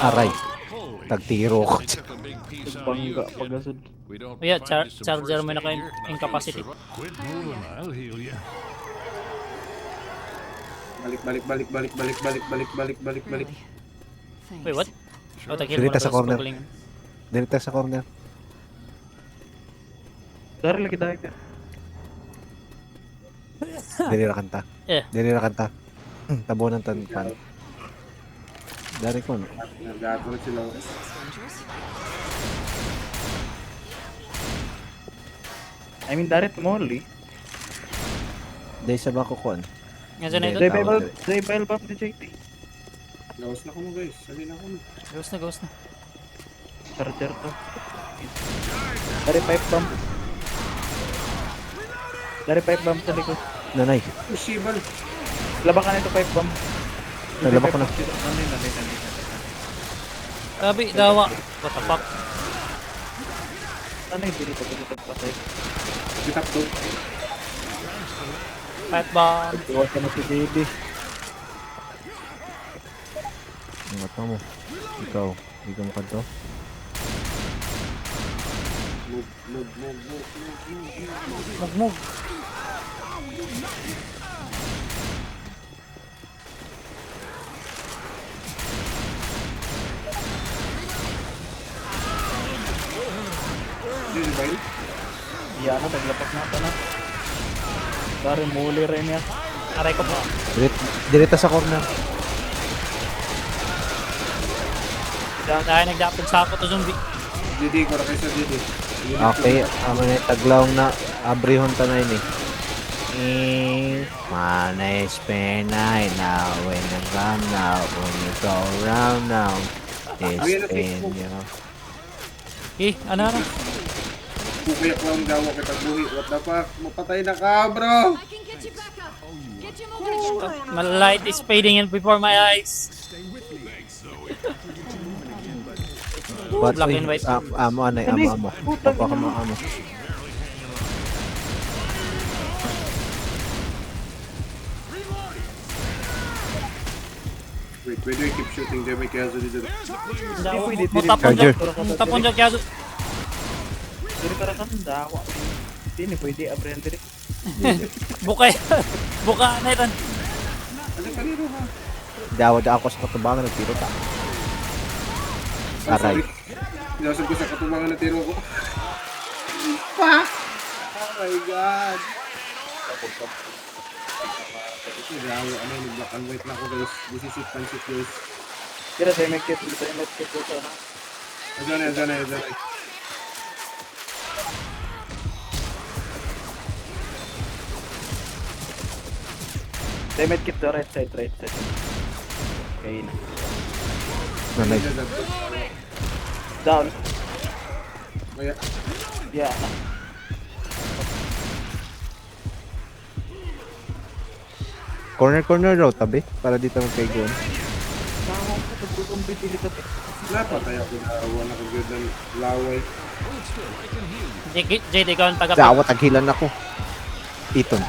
[SPEAKER 6] Aray. Tagtiro ko.
[SPEAKER 5] They took a big piece out of
[SPEAKER 2] Bangga
[SPEAKER 5] you.
[SPEAKER 2] pagasod.
[SPEAKER 5] We don't
[SPEAKER 3] Oh, yeah,
[SPEAKER 5] find you some
[SPEAKER 3] charger
[SPEAKER 5] first
[SPEAKER 3] mo na
[SPEAKER 5] aid
[SPEAKER 3] kayo,
[SPEAKER 5] gear tonight.
[SPEAKER 3] incapacity.
[SPEAKER 5] Quit moving, I'll heal you.
[SPEAKER 1] Balik.
[SPEAKER 7] Really. Thanks.
[SPEAKER 3] Wait, what? Oh, tag-heal mo
[SPEAKER 6] Dirita
[SPEAKER 3] na
[SPEAKER 6] sa
[SPEAKER 3] pero
[SPEAKER 6] corner.
[SPEAKER 3] struggling.
[SPEAKER 6] Dirita sa corner.
[SPEAKER 2] Dari lagi tayo ka.
[SPEAKER 6] Dili ra kanta.
[SPEAKER 3] Eh.
[SPEAKER 6] Dili ra kanta. Tabo ng tanpan. Dari ko.
[SPEAKER 1] Nagato na sila.
[SPEAKER 7] Dangerous.
[SPEAKER 2] I mean, dari tumoli.
[SPEAKER 6] Dahil sa bako kon.
[SPEAKER 3] Nga dyan na ito.
[SPEAKER 2] Day Bible Pop ni JT.
[SPEAKER 1] Gawas na ko mo guys. Sali na ko mo.
[SPEAKER 3] Ghost na.
[SPEAKER 2] Charger to. Dari pipe bomb. Dari pipe bomb sa likod.
[SPEAKER 6] Nanay.
[SPEAKER 1] Shibal.
[SPEAKER 2] Labakan ito pipe bomb.
[SPEAKER 6] Nalabak ko na.
[SPEAKER 2] Nanay.
[SPEAKER 3] Sabi, dawa. What the fuck?
[SPEAKER 2] Nanay, dito patay.
[SPEAKER 1] Bitap to.
[SPEAKER 3] Pipe bomb.
[SPEAKER 2] Iwasan na si baby.
[SPEAKER 6] Ang mata mo. Ikaw. Hindi ka makadto.
[SPEAKER 1] Move.
[SPEAKER 3] Move.
[SPEAKER 1] Dili ba yun?
[SPEAKER 2] Iya na, taglapak na ito na. Dari muli rin ya.
[SPEAKER 3] Aray ko po.
[SPEAKER 6] Dirita sa corner.
[SPEAKER 3] Dahil nagdapag sa ako to zombie.
[SPEAKER 1] Didi ko ra kay sa Didi.
[SPEAKER 6] Okay. Amo na taglaw na. Abrihon tanay ni. Mana is penay now when you come now when you go round now it's pain you.
[SPEAKER 3] Eh, ano?
[SPEAKER 1] Kukuyak ko ang gawa kay tagbuhi. What the fuck? Mapatay na ka, bro!
[SPEAKER 7] I can get you back up. Get you moving.
[SPEAKER 3] My light is fading in before my eyes.
[SPEAKER 6] But
[SPEAKER 3] Black and white.
[SPEAKER 6] amo anay amo. Papa ka mo amo.
[SPEAKER 1] Wait, where do I keep shooting? There may kaso dito.
[SPEAKER 6] Charger.
[SPEAKER 3] Tapon dyan kaya.
[SPEAKER 2] Dari para kan dawa. Ini pwede abren diri.
[SPEAKER 3] Bukay. Buka na ito.
[SPEAKER 1] Ano ka nito ha?
[SPEAKER 6] Dawa ako sa katubangan ng tiro ta. Aray.
[SPEAKER 1] Pinasab ko sa katubangan na tiro ko. Fuck! Oh my god! Ano, nag-black and white na ako guys. This is it, pansit guys.
[SPEAKER 2] Kira tayo may kit ko sana.
[SPEAKER 1] Diyan.
[SPEAKER 2] Tayo may kit to right side. Okay na.
[SPEAKER 6] Nanay.
[SPEAKER 2] Down.
[SPEAKER 1] Kaya,
[SPEAKER 2] Yeah.
[SPEAKER 6] Corner raw, tabi. Para dito magkaigon.
[SPEAKER 2] Tama ko, pagkutong bitili ka.
[SPEAKER 1] napatay ako na wala kang good ng laway.
[SPEAKER 3] JD, ikaw ang taga
[SPEAKER 6] Dawa, taghilan ako. Iton.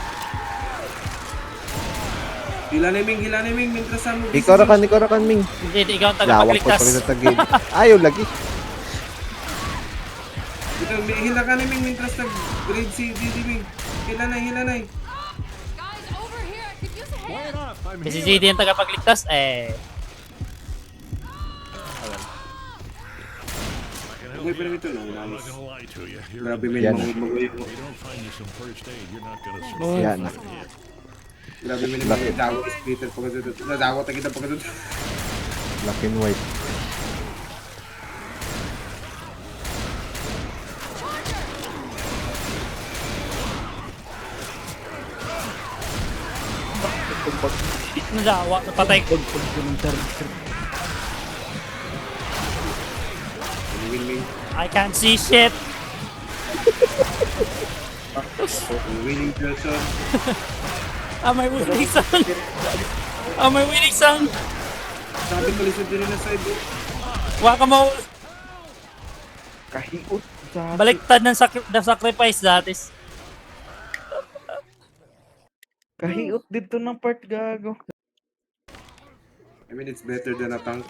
[SPEAKER 1] Hila ni Ming, mientras sa mo.
[SPEAKER 6] Ikaw ra kan, Ming.
[SPEAKER 3] JD, ikaw ang
[SPEAKER 6] Dawa ko
[SPEAKER 3] tagapagligtas.
[SPEAKER 6] pag tagil. Ayaw lagi.
[SPEAKER 1] Ito, hila ka ni Ming, mientras nag-grade si Ming. Hila na.
[SPEAKER 7] Guys, over here. I could use a hand.
[SPEAKER 5] Wait up, I'm
[SPEAKER 3] Si
[SPEAKER 5] here.
[SPEAKER 3] JD ang tagapagligtas, eh.
[SPEAKER 1] Okay, pero ito no,
[SPEAKER 5] I'm not
[SPEAKER 1] nice.
[SPEAKER 5] gonna lie to you. You're
[SPEAKER 1] Grabe
[SPEAKER 5] in
[SPEAKER 1] men,
[SPEAKER 6] Yan.
[SPEAKER 1] mag-uwi ko.
[SPEAKER 5] If you don't find you some first aid, you're not gonna
[SPEAKER 3] Oh.
[SPEAKER 5] survive.
[SPEAKER 6] Yan.
[SPEAKER 1] Grabe men, mag-dawa is Peter pag ito. Nadawa ta kita pag ito.
[SPEAKER 6] Black and white.
[SPEAKER 3] Nadawa, napatay ko.
[SPEAKER 1] Win,
[SPEAKER 3] I can't see shit.
[SPEAKER 1] winning person.
[SPEAKER 3] May winning sound. May winning sound.
[SPEAKER 1] Sabi ko lisod din na side.
[SPEAKER 3] Waka mo.
[SPEAKER 2] Kahiot. Sa...
[SPEAKER 3] Baliktad ng sacrifice datis.
[SPEAKER 2] Kahiot dito ng part gago.
[SPEAKER 1] I mean, it's better than a tank.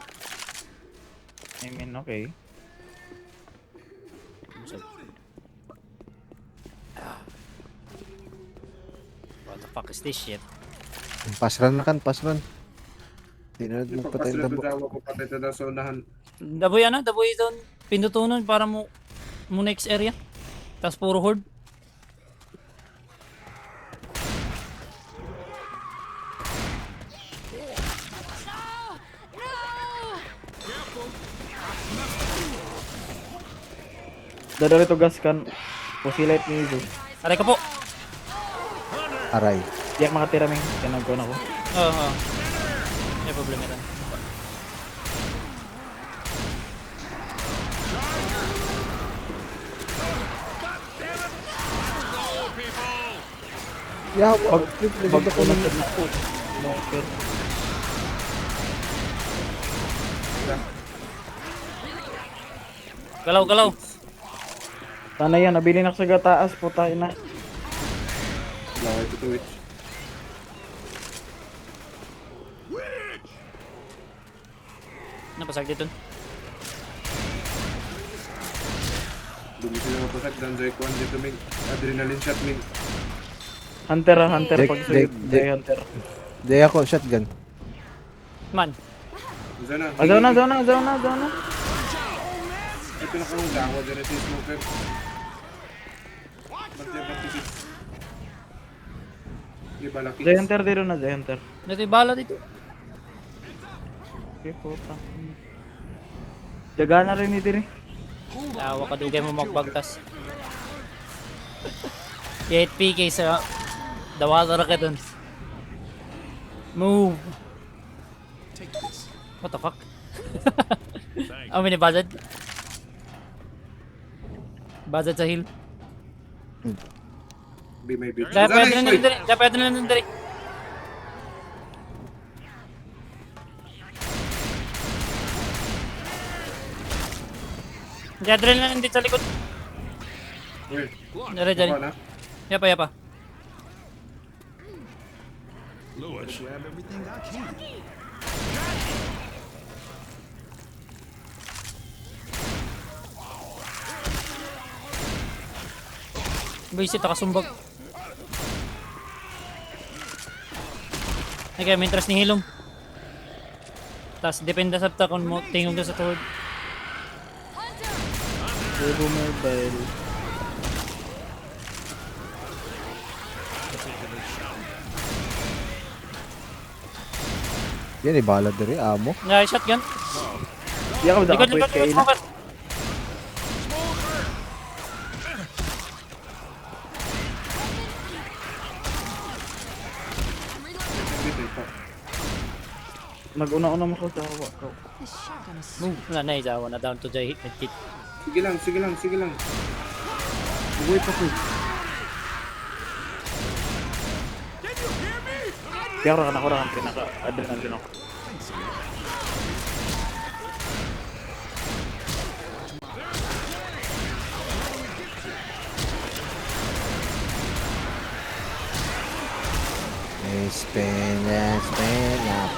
[SPEAKER 2] I mean, okay.
[SPEAKER 3] What the fuck is this shit?
[SPEAKER 6] Pass run na kan, pass run. Di na
[SPEAKER 1] Yung
[SPEAKER 6] magpatay
[SPEAKER 1] pagpasla
[SPEAKER 6] ng
[SPEAKER 1] to dawa ko patay to daw sa unahan.
[SPEAKER 3] Daboy doon. Pindutunon para mo next area. Tapos puro horde.
[SPEAKER 2] Dadali to gas kan. Pusilite ni Izo.
[SPEAKER 3] Aray ka po.
[SPEAKER 6] Aray.
[SPEAKER 2] Di ako makatira Ming. Kanag ko na ko.
[SPEAKER 3] Oo. May problema rin.
[SPEAKER 6] Yeah,
[SPEAKER 2] Pag
[SPEAKER 6] Legend ako
[SPEAKER 2] na
[SPEAKER 6] ng-
[SPEAKER 2] na ako. Smoker.
[SPEAKER 3] Galaw.
[SPEAKER 2] Sana yan, nabili na ako sa gataas. Putay na.
[SPEAKER 1] Laway to Twitch.
[SPEAKER 3] Napasag dito.
[SPEAKER 1] Dumi sila mapasag dan Joy Kwan dito Ming. Adrenaline shot Ming.
[SPEAKER 2] Hunter hunter
[SPEAKER 6] Dek,
[SPEAKER 2] pag
[SPEAKER 6] dek, dek.
[SPEAKER 2] hunter.
[SPEAKER 6] Di ako, shotgun.
[SPEAKER 3] Man.
[SPEAKER 1] Isa na.
[SPEAKER 2] Zona.
[SPEAKER 1] Ito na kung dawa dyan si Smoker. Bakit yung balaki.
[SPEAKER 2] Jay hunter dito na, Jay hunter.
[SPEAKER 3] Dito yung bala dito.
[SPEAKER 2] Okay, puta. Jaga na rin ito rin.
[SPEAKER 3] Tawa ka dugay mo magbagtas. 8 PK sa dawala ra ka dun. Move. What the fuck? May budget. Budget sa hill.
[SPEAKER 1] Be my bitch.
[SPEAKER 3] Dapat na lang dali. Jadrel na lang dito sa likod.
[SPEAKER 1] Wait.
[SPEAKER 3] Dari.
[SPEAKER 1] Ako na.
[SPEAKER 3] Yapa.
[SPEAKER 5] Lewis,
[SPEAKER 4] Grab everything I can.
[SPEAKER 3] Buisit, nakasumbag. Okay, may interest ni Hilom. Tapos, depende sa ta kung mo tingog ka sa tuhod.
[SPEAKER 2] Turbo mobile.
[SPEAKER 6] Yan, ibalad na rin, amo.
[SPEAKER 3] Nga, shotgun.
[SPEAKER 2] Di ako sa
[SPEAKER 3] Likod,
[SPEAKER 2] apoy
[SPEAKER 3] likod,
[SPEAKER 2] kay
[SPEAKER 3] likod,
[SPEAKER 2] na.
[SPEAKER 3] smoker.
[SPEAKER 1] Dito ito.
[SPEAKER 2] Nag-una-una mo ko sa hawa ko.
[SPEAKER 7] This shotgun is
[SPEAKER 3] Wala na, isawa na down to the hit kit.
[SPEAKER 1] Sige lang, sige lang, sige lang. Wait ako.
[SPEAKER 2] Kaya ako na pinaka-adrenaline ako.
[SPEAKER 6] Spin,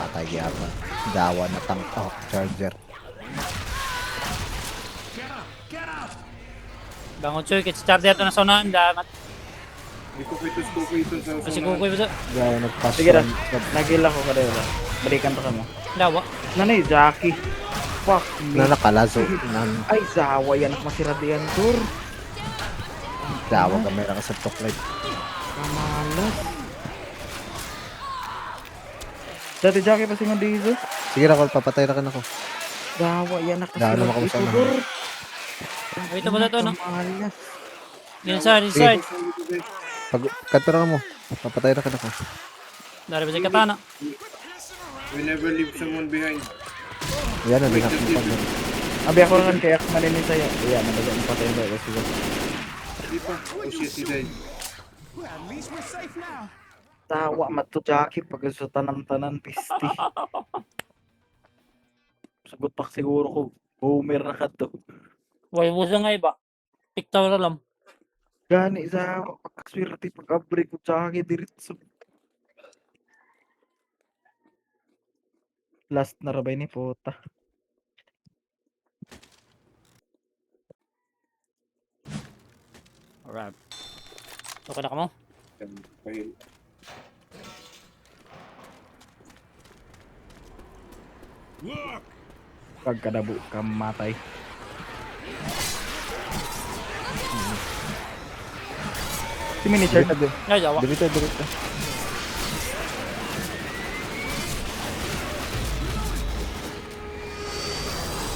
[SPEAKER 6] patay apa. Dawa na tank. Oh, charger.
[SPEAKER 3] Bangon choy, kit start dito na sa unahan. Damat.
[SPEAKER 1] Ito ko ito sa
[SPEAKER 3] Kasi kukuy ba sa...
[SPEAKER 6] Dawa nagpas.
[SPEAKER 2] Sige na, nag-heal ako kada wala. Balikan to ka mo.
[SPEAKER 3] Dawa.
[SPEAKER 2] Nanay, Jackie. Fuck me.
[SPEAKER 6] Na nakalazo.
[SPEAKER 2] Ay, Zawa yan. Masira diyan, tur.
[SPEAKER 6] Dawa gamay ka sa toklight.
[SPEAKER 2] Kamalas. Dati Jackie pa si Mandizo.
[SPEAKER 6] Sige na, papatay na ka na ko.
[SPEAKER 2] Zawa yan.
[SPEAKER 6] Dahil naman
[SPEAKER 2] Nakasira
[SPEAKER 6] ako sa
[SPEAKER 2] dito,
[SPEAKER 6] unahan.
[SPEAKER 2] tur.
[SPEAKER 3] Wait ba ito, no?
[SPEAKER 2] Kamalas.
[SPEAKER 3] Inside, inside.
[SPEAKER 6] Pag katara mo, papatay na ka na ko.
[SPEAKER 3] Dari ba sa katana?
[SPEAKER 1] We never leave someone behind.
[SPEAKER 6] Yan na, binakipag na.
[SPEAKER 2] Abi ako lang kaya maninis sa'yo. Ayan, nabagyan mo patay ba? Sige.
[SPEAKER 1] Hindi pa. Oh shit, he died.
[SPEAKER 4] Well, at least we're safe now.
[SPEAKER 2] Tawa mato Jackie pag sa tanan-tanan pisti. Sagot pa siguro ko. Boomer na ka to.
[SPEAKER 3] Why mo sa nga iba? Tiktaw na lang.
[SPEAKER 2] Gani sa pagkaswerte pag-abri ko Jackie diritso. Last na rabay ni puta.
[SPEAKER 3] Alright. Okay na ka mo?
[SPEAKER 1] Pahil.
[SPEAKER 5] Look!
[SPEAKER 2] Pagkadabo ka matay. Si miniature na din.
[SPEAKER 3] Ay, dawa.
[SPEAKER 6] Dirito.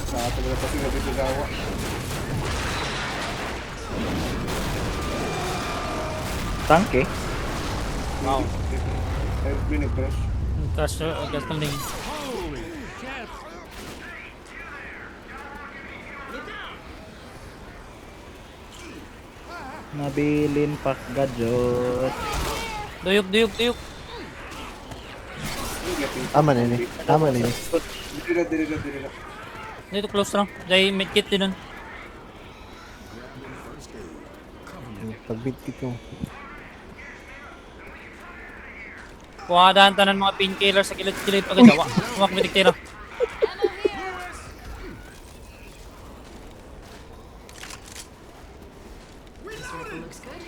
[SPEAKER 1] Nakatagal pa sila dito sa awa.
[SPEAKER 2] Tank eh.
[SPEAKER 3] Wow.
[SPEAKER 1] I've been a crush.
[SPEAKER 3] Crash, gas ng link.
[SPEAKER 5] Holy cat!
[SPEAKER 2] Nabilin pak gadget.
[SPEAKER 3] Duyok.
[SPEAKER 6] Tama na ini. Tama na ini.
[SPEAKER 1] Dira.
[SPEAKER 3] Dito close lang. Dahil medkit din nun.
[SPEAKER 6] Pagbit ko.
[SPEAKER 3] Kuhadahan tanan mga painkiller sa kilid-kilid pag dawa. Huwag mediktira.
[SPEAKER 7] This rifle looks good.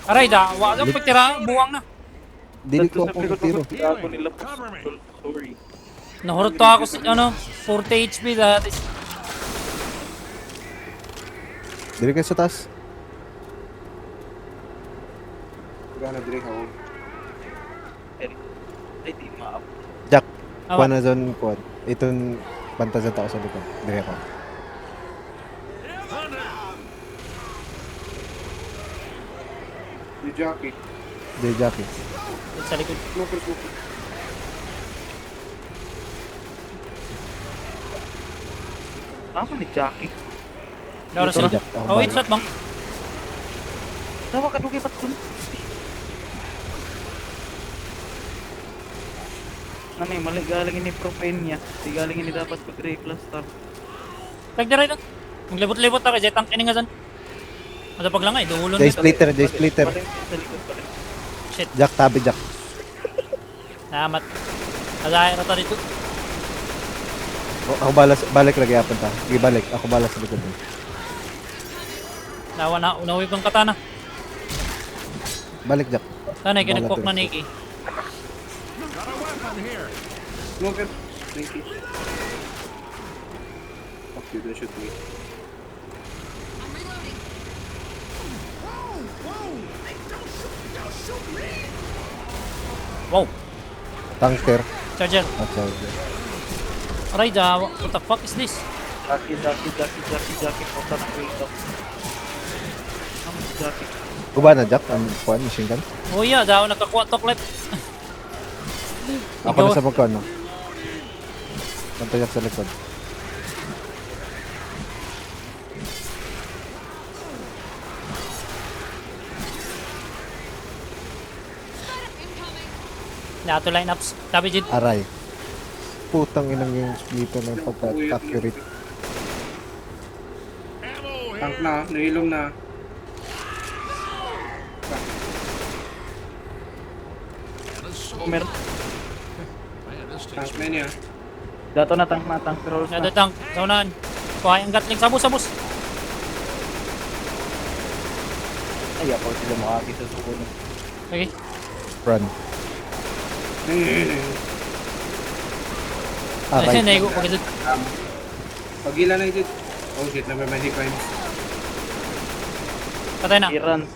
[SPEAKER 3] Aray, dawa. Huwag pagtira. Buwang na.
[SPEAKER 6] Dili ko akong tiro.
[SPEAKER 2] Ako nila
[SPEAKER 5] Cover me!
[SPEAKER 2] sorry.
[SPEAKER 3] Nahurot to ako sa, 40 HP dati.
[SPEAKER 6] Dili ka sa taas.
[SPEAKER 1] Gana dire ka.
[SPEAKER 2] Ay di maap.
[SPEAKER 6] Jack,
[SPEAKER 3] Awa.
[SPEAKER 6] kuha na zone quad. Itong bantasan tao sa likod. Dili ako.
[SPEAKER 1] Di Jackie.
[SPEAKER 6] Dili Jackie.
[SPEAKER 3] Sa likod.
[SPEAKER 1] Smoker.
[SPEAKER 2] Tama ni Jackie.
[SPEAKER 3] Laro sila.
[SPEAKER 6] Jack, ako
[SPEAKER 3] Oh, wait,
[SPEAKER 6] bala.
[SPEAKER 3] shot bang?
[SPEAKER 2] Tawa ka dugay pat kun. Nanay, mali galing ini propane niya. Di galing ini dapat pag plaster.
[SPEAKER 3] Tagdiray lang. Maglibot-libot ako. Jet tank ini nga dyan. Ada paglangay. Duhulon
[SPEAKER 6] Jay
[SPEAKER 3] nito.
[SPEAKER 6] splitter.
[SPEAKER 2] Balik sa likod balik.
[SPEAKER 3] Shit.
[SPEAKER 6] Jack, tabi Jack.
[SPEAKER 3] Salamat. Kagaya na to dito.
[SPEAKER 6] Ako balik lagi apon ta. Sige balik. Ako bala sa likod.
[SPEAKER 3] Nawa na. Unawi kong katana.
[SPEAKER 6] Balik Jack.
[SPEAKER 3] Tanay, kinagkok na Nikki.
[SPEAKER 5] Got a weapon here!
[SPEAKER 1] Smoker. Thank you. Fuck you, don't shoot me.
[SPEAKER 7] I'm reloading.
[SPEAKER 3] Wow.
[SPEAKER 6] Tanker.
[SPEAKER 3] Charger.
[SPEAKER 6] At charger.
[SPEAKER 3] Aray, what the fuck is this?
[SPEAKER 2] Jackie. Punta na Kratos. Jackie.
[SPEAKER 6] Guba na Jack, ang kuan machine gun.
[SPEAKER 3] Oh yeah, daw nakakuha toklet.
[SPEAKER 6] Ako na sa magkano. Punta Jack sa likod.
[SPEAKER 3] Nato lineups. Tabi jid.
[SPEAKER 6] Aray. Putang inang yung splitter na yung pagka-accurate.
[SPEAKER 1] Tank na, nahilom na.
[SPEAKER 2] Umer.
[SPEAKER 5] Man, this
[SPEAKER 1] Tank
[SPEAKER 5] takes
[SPEAKER 1] na niya.
[SPEAKER 2] Dato na tank na tank. Pero
[SPEAKER 3] Nado tank. Saunahan. Kuha yung gatling. Sabos.
[SPEAKER 2] ay, ako sila makakita sa suko.
[SPEAKER 3] Okay.
[SPEAKER 6] Run.
[SPEAKER 3] Ay,
[SPEAKER 6] Aray.
[SPEAKER 3] naigo. Pagkasod.
[SPEAKER 1] Pagila na ito. Oh shit, number many crimes.
[SPEAKER 3] Patay na.
[SPEAKER 2] He runs.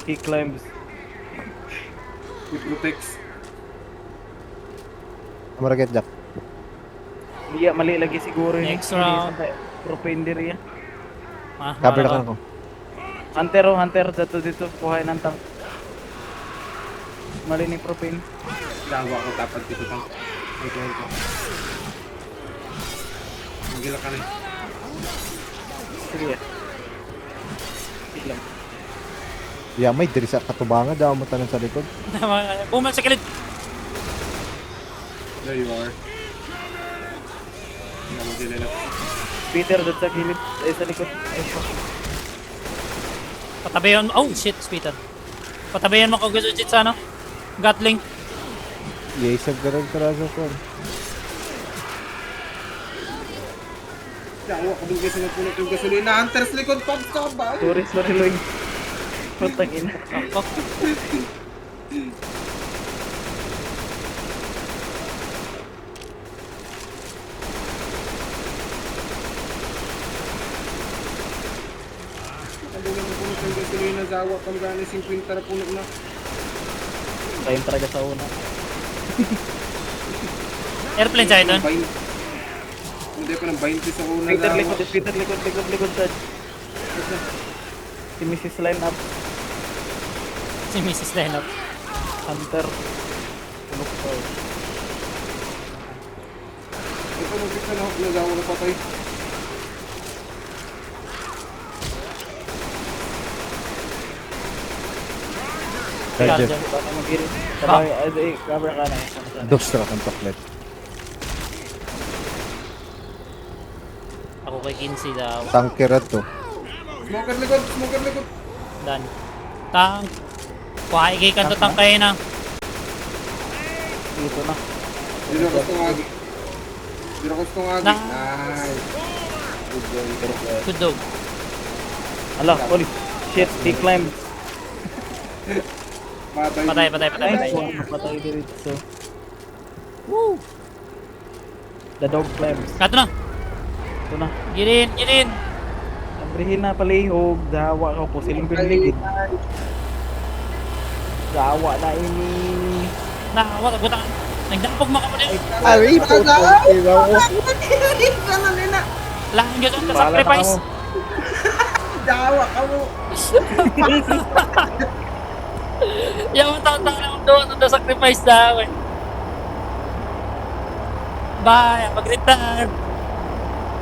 [SPEAKER 2] He climbs.
[SPEAKER 1] He protects.
[SPEAKER 6] Amaraget Jack.
[SPEAKER 2] Iya, mali lagi siguro yun.
[SPEAKER 3] Next round.
[SPEAKER 2] Propane diri yan.
[SPEAKER 3] Ah,
[SPEAKER 6] Cover na
[SPEAKER 3] wala
[SPEAKER 6] ka
[SPEAKER 3] ko.
[SPEAKER 6] ako.
[SPEAKER 2] Hunter. Dito. Kuhain ng tank. Mali ni propane.
[SPEAKER 1] Dawa ako tapat dito tank. Ito. Magila ka na.
[SPEAKER 2] Sige. Sige lang.
[SPEAKER 6] Yeah, may diri sa katubangan daw mo tanan sa likod.
[SPEAKER 3] Bumal sa kilid.
[SPEAKER 1] There you are. Hindi mo sila na.
[SPEAKER 2] Peter, doon sa gilid. Ay, sa likod. Ay, fuck.
[SPEAKER 3] Patabayan. Oh shit, Peter. Patabayan mo ko gusto jit sa ano? Gatling.
[SPEAKER 6] Yesag garag karaso ko.
[SPEAKER 1] Dawa ko dun kasi nagpunot yung gasolina. Hunters likod pa sa ba?
[SPEAKER 2] Sorry, Loy. Putang ina.
[SPEAKER 3] Fuck.
[SPEAKER 1] Ang dumi nagpunot yung gasolina. Dawa kang gani 50 na punot na.
[SPEAKER 2] Tayong talaga sa una.
[SPEAKER 3] Airplane sa ito.
[SPEAKER 1] Hindi pa ng 20 sa una.
[SPEAKER 2] Peter,
[SPEAKER 1] dawa.
[SPEAKER 2] likod. Sad. Si Mrs. Line up.
[SPEAKER 3] Si Mrs. Lennox.
[SPEAKER 2] Hunter. Tulog pa.
[SPEAKER 1] Ito mag-isa na ako na dawa na patay.
[SPEAKER 6] Charger.
[SPEAKER 2] Baka mag-giri. Ay, cover ka na.
[SPEAKER 6] Dos truck ang toklet.
[SPEAKER 3] Ako kay Kinsey daw.
[SPEAKER 6] Tanker to.
[SPEAKER 1] Smoker likod.
[SPEAKER 3] Dan. Tank. Kuha ikay kanto tank kayo na.
[SPEAKER 2] Dito na.
[SPEAKER 1] Dito ako tungagi.
[SPEAKER 3] Na.
[SPEAKER 1] Nice. Good boy.
[SPEAKER 3] Good dog.
[SPEAKER 2] Ala, holy shit, he climbed.
[SPEAKER 3] Patay.
[SPEAKER 2] Nice one, patay dito. Woo! The dog climbs.
[SPEAKER 3] Kato na.
[SPEAKER 2] Ito na.
[SPEAKER 3] Girin.
[SPEAKER 2] Abrihin na palihog. Dawa ka po silang pinigid. Dawa na ini.
[SPEAKER 3] Wala butang. Nagdampog mo ka mo din.
[SPEAKER 6] Ay, putang ina mo.
[SPEAKER 3] Lahat yung sa sacrifice.
[SPEAKER 1] Dawa ka mo.
[SPEAKER 3] Yung taon-taon naman doon sa sacrifice daw eh. Bye, mag-retire.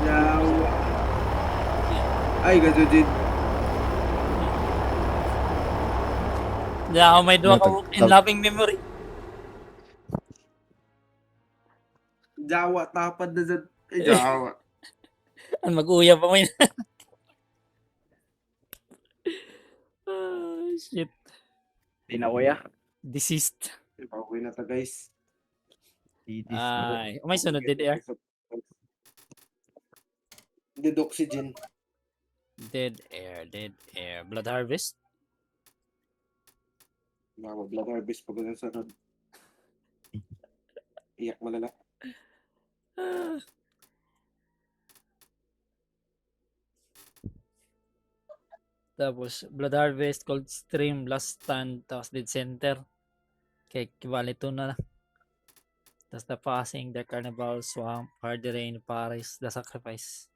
[SPEAKER 1] Dawa. Ay, gajojid.
[SPEAKER 3] Daw may duwa ko in loving memory.
[SPEAKER 1] Dawa, tapad na dyan. Dawa.
[SPEAKER 3] Ang mag-uya pa mo yun. Oh, shit.
[SPEAKER 2] Di na kuya.
[SPEAKER 3] Deceased.
[SPEAKER 1] Pauwi na ta guys.
[SPEAKER 3] Ay, may sunod dead air.
[SPEAKER 1] Dead oxygen.
[SPEAKER 3] Dead air. Blood harvest.
[SPEAKER 1] Dawa, blood harvest pag ganun sa road. Iyak malala.
[SPEAKER 3] Tapos, Blood Harvest, Cold Stream, Blast Stand, tapos Dead Center. Kay Kibalito na lang. That's the passing, the carnival, swamp, hard rain, Paris, the sacrifice.